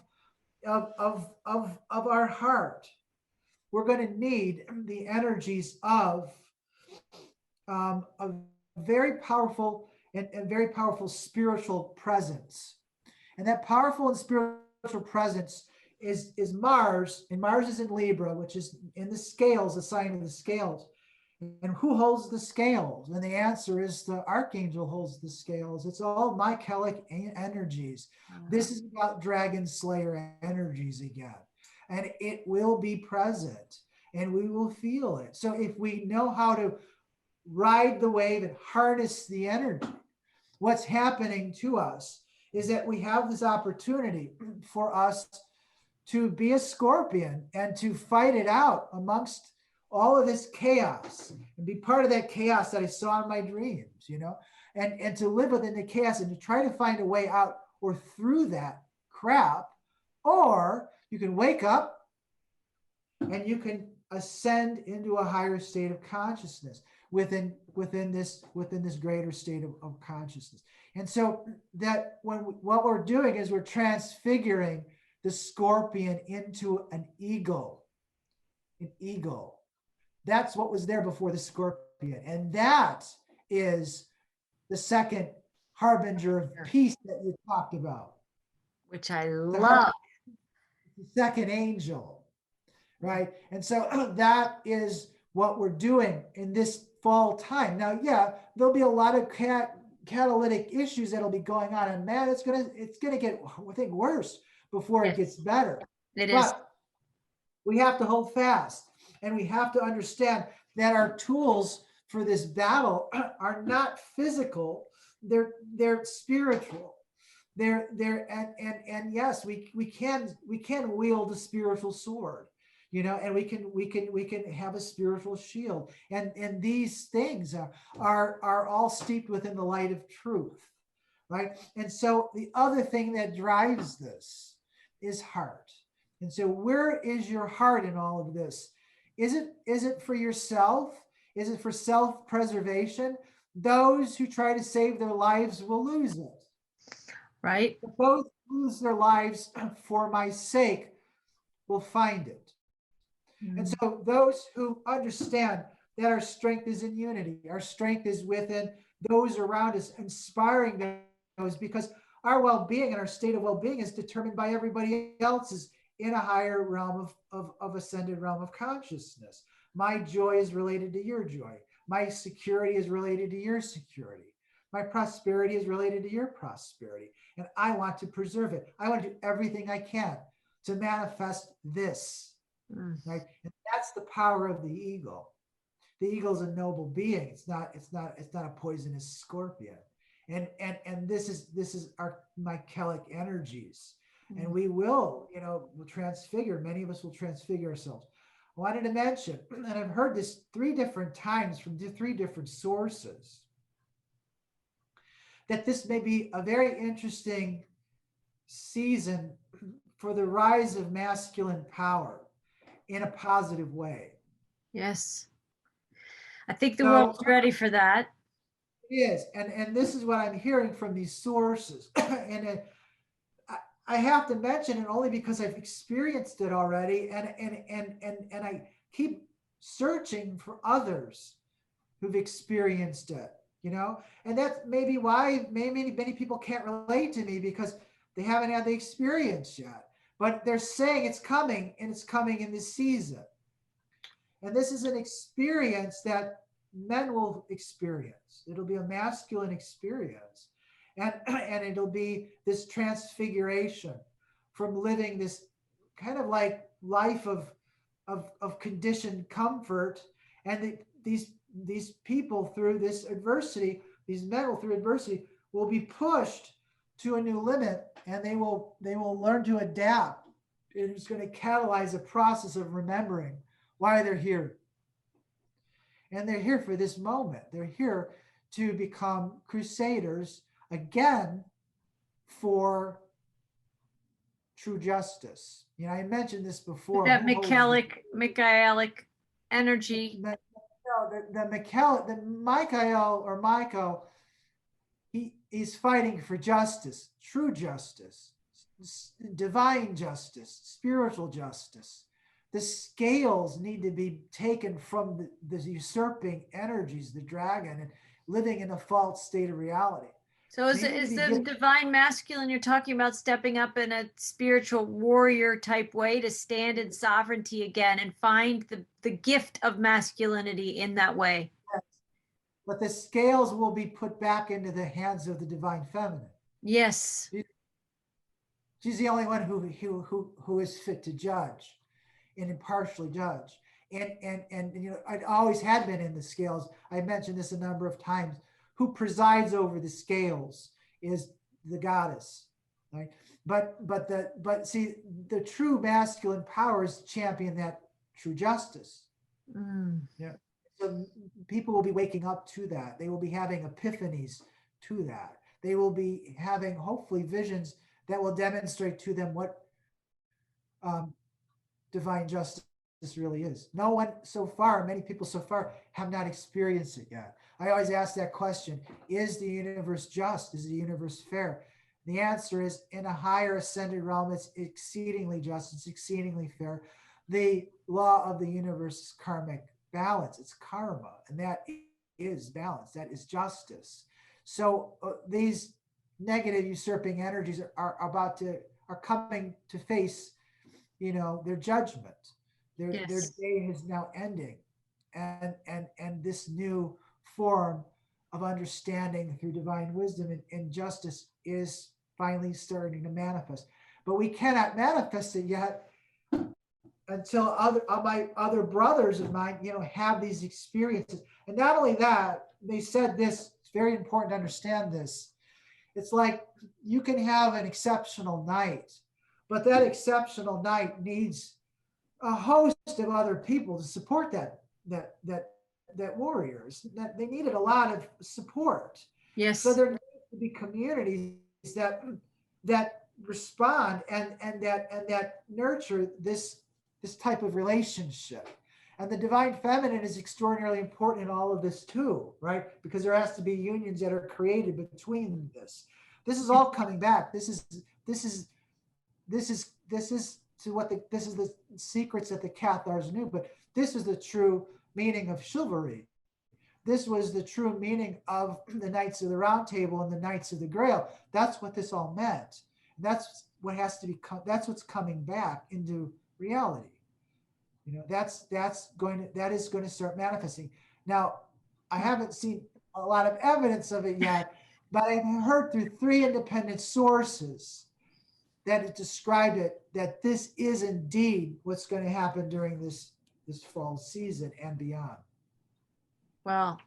[SPEAKER 3] our heart, we're going to need the energies of a very powerful and very powerful spiritual presence. And that powerful and spiritual presence is Mars, and Mars is in Libra, which is in the scales, the sign of the scales. And who holds the scales? And the answer is the archangel holds the scales. It's all Michaelic energies. This is about dragon slayer energies again. And it will be present and we will feel it. So if we know how to ride the wave and harness the energy, what's happening to us is that we have this opportunity for us to be a scorpion and to fight it out amongst all of this chaos and be part of that chaos that I saw in my dreams, and to live within the chaos and to try to find a way out or through that crap. Or you can wake up and you can ascend into a higher state of consciousness within this greater state of consciousness. And so that what we're doing is we're transfiguring the scorpion into an eagle. That's what was there before the scorpion. And that is the second harbinger of peace that you talked about.
[SPEAKER 2] Which I love.
[SPEAKER 3] The second angel, right? And so that is what we're doing in this fall time. Now, yeah, there'll be a lot of catalytic issues that'll be going on. And man, it's gonna get, I think, worse before it gets better.
[SPEAKER 2] It is.
[SPEAKER 3] But we have to hold fast. And we have to understand that our tools for this battle are not physical; they're spiritual. And yes, we can wield a spiritual sword, and we can have a spiritual shield. And these things are all steeped within the light of truth, right? And so the other thing that drives this is heart. And so where is your heart in all of this? Is it for yourself? Is it for self-preservation? Those who try to save their lives will lose it.
[SPEAKER 2] Right.
[SPEAKER 3] But those who lose their lives for my sake will find it. And so those who understand that our strength is in unity, our strength is within those around us, inspiring those, because our well-being and our state of well-being is determined by everybody else's in a higher realm of ascended realm of consciousness. My joy is related to your joy. My security is related to your security. My prosperity is related to your prosperity. And I want to preserve it. I want to do everything I can to manifest this, right? And that's the power of the eagle. The eagle's a noble being. It's not a poisonous scorpion. And this is our mycelic energies. And we will, we'll transfigure. Many of us will transfigure ourselves. I wanted to mention, and I've heard this 3 different times from 3 different sources, that this may be a very interesting season for the rise of masculine power in a positive way.
[SPEAKER 2] Yes. I think the world's ready for that.
[SPEAKER 3] It is. And this is what I'm hearing from these sources. And I have to mention it only because I've experienced it already. And I keep searching for others who've experienced it, and that's maybe why many people can't relate to me, because they haven't had the experience yet. But they're saying it's coming, and it's coming in this season. And this is an experience that men will experience. It'll be a masculine experience. And it'll be this transfiguration from living this kind of like life of conditioned comfort. And these people through this adversity, these men will through adversity will be pushed to a new limit, and they will learn to adapt. It's going to catalyze a process of remembering why they're here. And they're here for this moment. They're here to become crusaders again for true justice. I mentioned this before.
[SPEAKER 2] That Michaelic energy.
[SPEAKER 3] The Michael, he's fighting for justice, true justice, divine justice, spiritual justice. The scales need to be taken from the usurping energies, the dragon, and living in a false state of reality.
[SPEAKER 2] So is the divine masculine you're talking about stepping up in a spiritual warrior type way to stand in sovereignty again and find the gift of masculinity in that way?
[SPEAKER 3] Yes. But the scales will be put back into the hands of the divine feminine.
[SPEAKER 2] Yes.
[SPEAKER 3] She's the only one who is fit to judge and impartially judge. And I always had been in the scales. I mentioned this a number of times. Who presides over the scales is the goddess, right? But see, the true masculine powers champion that true justice. Yeah. So people will be waking up to that. They will be having epiphanies to that. They will be having hopefully visions that will demonstrate to them what divine justice really is. No one so far, many people so far have not experienced it yet. I always ask that question, is the universe just? Is the universe fair? The answer is, in a higher ascended realm, it's exceedingly just, it's exceedingly fair. The law of the universe is karmic balance, it's karma, and that is balance, that is justice. So these negative usurping energies are coming to face, their judgment. Their day is now ending. And this new form of understanding through divine wisdom and justice is finally starting to manifest. But we cannot manifest it yet until my other brothers of mine, have these experiences. And not only that, they said this, it's very important to understand this. It's like you can have an exceptional night, but that exceptional night needs a host of other people to support that warriors. That they needed a lot of support.
[SPEAKER 2] Yes.
[SPEAKER 3] So there needs to be communities that respond and that nurture this type of relationship. And the divine feminine is extraordinarily important in all of this too, right? Because there has to be unions that are created between this. This is all coming back. This is the secrets that the Cathars knew, but this is the true meaning of chivalry. This was the true meaning of the Knights of the Round Table and the Knights of the Grail. That's what this all meant. That's what has to be. That's what's coming back into reality. That is going to start manifesting. Now, I haven't seen a lot of evidence of it yet, but I've heard through 3 independent sources that it described it, that this is indeed what's going to happen during this fall season and beyond.
[SPEAKER 2] Well,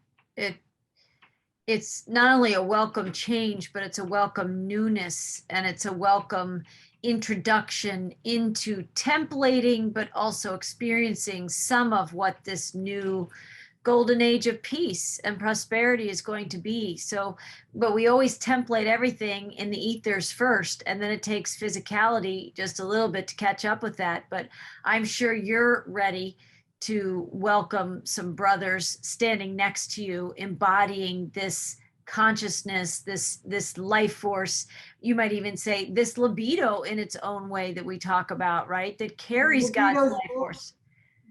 [SPEAKER 2] it's not only a welcome change, but it's a welcome newness, and it's a welcome introduction into templating, but also experiencing some of what this new golden age of peace and prosperity is going to be. So, but we always template everything in the ethers first, and then it takes physicality just a little bit to catch up with that. But I'm sure you're ready to welcome some brothers standing next to you, embodying this consciousness, this life force. You might even say this libido in its own way that we talk about, right? That carries God's
[SPEAKER 3] Libido's,
[SPEAKER 2] life force.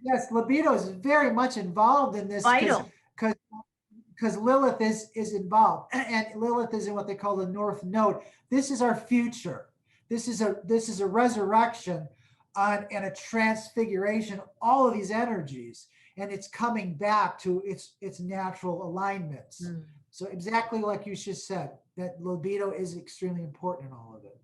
[SPEAKER 3] yes, libido is very much involved in this
[SPEAKER 2] Vital.
[SPEAKER 3] because Lilith is involved, and Lilith is in what they call the North Node. This is our future. This is a resurrection and a transfiguration of all of these energies, and it's coming back to its natural alignments. So exactly like you just said, that libido is extremely important in all of it.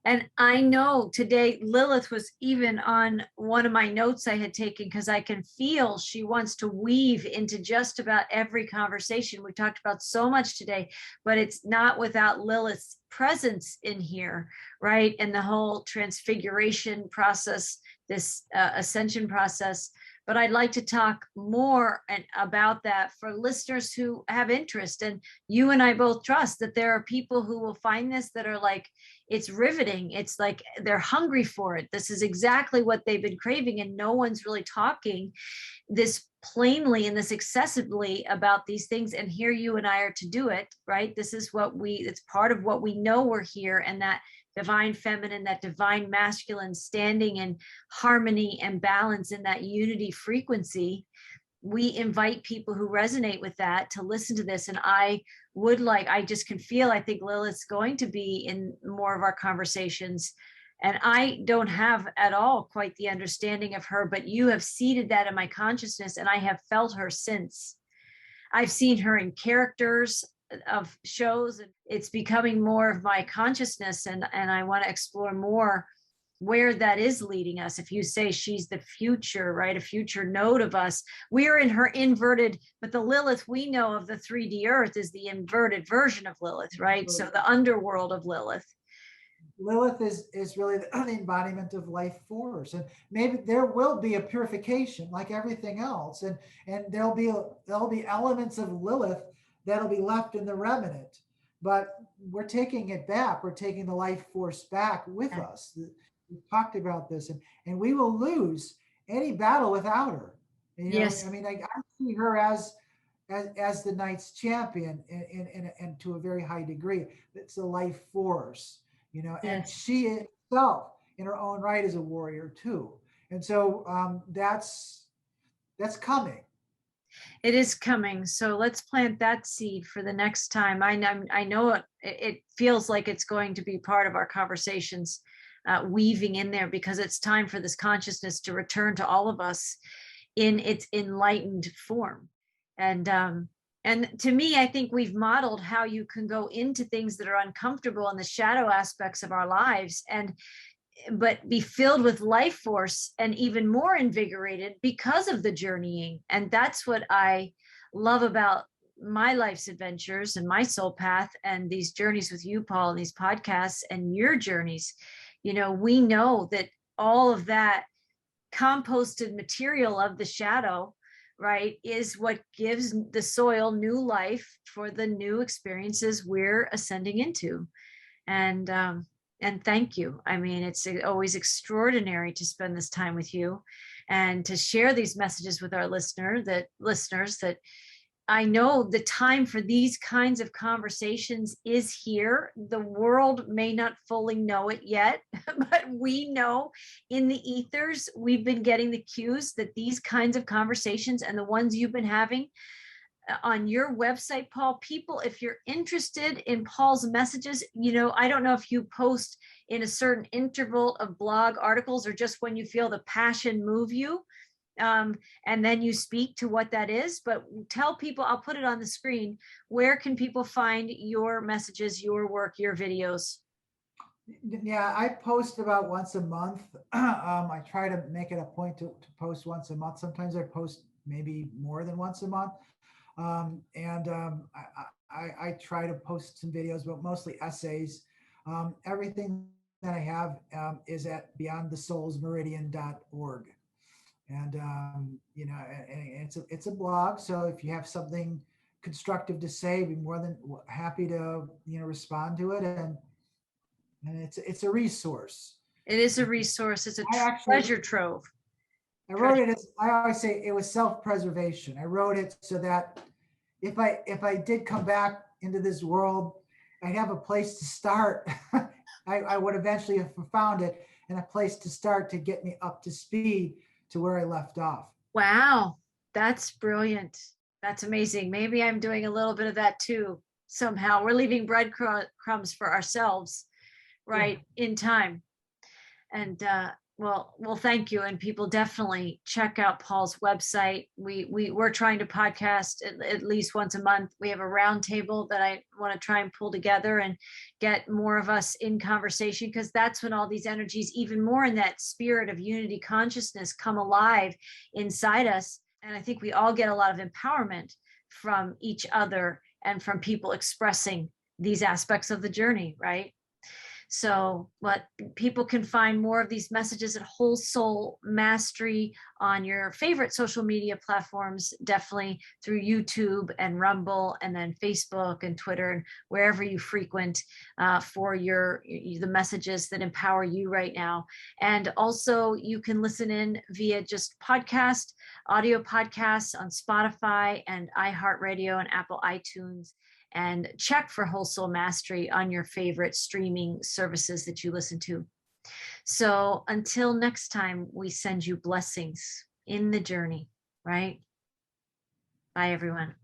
[SPEAKER 2] And I know today Lilith was even on one of my notes I had taken, because I can feel she wants to weave into just about every conversation. We talked about so much today, but it's not without Lilith's presence in here, right? And the whole transfiguration process, this ascension process. But I'd like to talk more about that for listeners who have interest. And you and I both trust that there are people who will find this that are like, it's riveting. It's like they're hungry for it. This is exactly what they've been craving. And no one's really talking this plainly and this accessibly about these things. And here you and I are to do it, right? This is it's part of what we know we're here. And that divine feminine, that divine masculine standing in harmony and balance in that unity frequency. We invite people who resonate with that to listen to this. And I just can feel, I think Lilith's going to be in more of our conversations. And I don't have at all quite the understanding of her, but you have seeded that in my consciousness, and I have felt her since. I've seen her in characters of shows, and it's becoming more of my consciousness, and I want to explore more where that is leading us. If you say she's the future, right, a future node of us, we are in her inverted, but the Lilith we know of the 3D earth is the inverted version of Lilith, right? So the underworld of Lilith.
[SPEAKER 3] Lilith is really the embodiment of life force, and maybe there will be a purification like everything else, and there'll be elements of Lilith that'll be left in the remnant, but we're taking it back. We're taking the life force back with us. We've talked about this, and we will lose any battle without her. You know,
[SPEAKER 2] Yes.
[SPEAKER 3] I mean, I see her as the night's champion, and to a very high degree. It's the life force, you know, and
[SPEAKER 2] Yes.
[SPEAKER 3] she itself in her own right is a warrior too. And so that's coming.
[SPEAKER 2] It is coming. So let's plant that seed for the next time. I know it feels like it's going to be part of our conversations, weaving in there, because it's time for this consciousness to return to all of us in its enlightened form. And to me, I think we've modeled how you can go into things that are uncomfortable in the shadow aspects of our lives, but be filled with life force and even more invigorated because of the journeying. And that's what I love about my life's adventures and my soul path and these journeys with you, Paul, and these podcasts and your journeys. You know, we know that all of that composted material of the shadow, right, is what gives the soil new life for the new experiences we're ascending into. And thank you. I mean, it's always extraordinary to spend this time with you and to share these messages with our listeners that I know the time for these kinds of conversations is here. The world may not fully know it yet, but we know in the ethers, we've been getting the cues that these kinds of conversations and the ones you've been having on your website, Paul, people, if you're interested in Paul's messages, you know, I don't know if you post in a certain interval of blog articles or just when you feel the passion move you, and then you speak to what that is. But tell people, I'll put it on the screen, where can people find your messages, your work, your videos?
[SPEAKER 3] Yeah, I post about once a month. I try to make it a point to post once a month. Sometimes I post maybe more than once a month. I try to post some videos, but mostly essays. Everything that I have is at beyondthesoulsmeridian.org. And, it's a blog. So if you have something constructive to say, be more than happy to, respond to it. And it's a resource.
[SPEAKER 2] It is a resource. It's a treasure trove.
[SPEAKER 3] I wrote it as, I always say, it was self-preservation. I wrote it so that if I did come back into this world, I'd have a place to start. I would eventually have found it, and a place to start to get me up to speed to where I left off.
[SPEAKER 2] Wow, that's brilliant. That's amazing. Maybe I'm doing a little bit of that too. Somehow we're leaving breadcrumbs for ourselves, right, in time. And well, thank you. And people definitely check out Paul's website. We're trying to podcast at least once a month. We have a roundtable that I want to try and pull together and get more of us in conversation, because that's when all these energies, even more in that spirit of unity consciousness, come alive inside us. And I think we all get a lot of empowerment from each other and from people expressing these aspects of the journey, right? So, but people can find more of these messages at Whole Soul Mastery on your favorite social media platforms, definitely through YouTube and Rumble, and then Facebook and Twitter, and wherever you frequent for the messages that empower you right now. And also you can listen in via just audio podcasts on Spotify and iHeartRadio and Apple iTunes. And check for Whole Soul Mastery on your favorite streaming services that you listen to. So until next time, we send you blessings in the journey, right? Bye, everyone.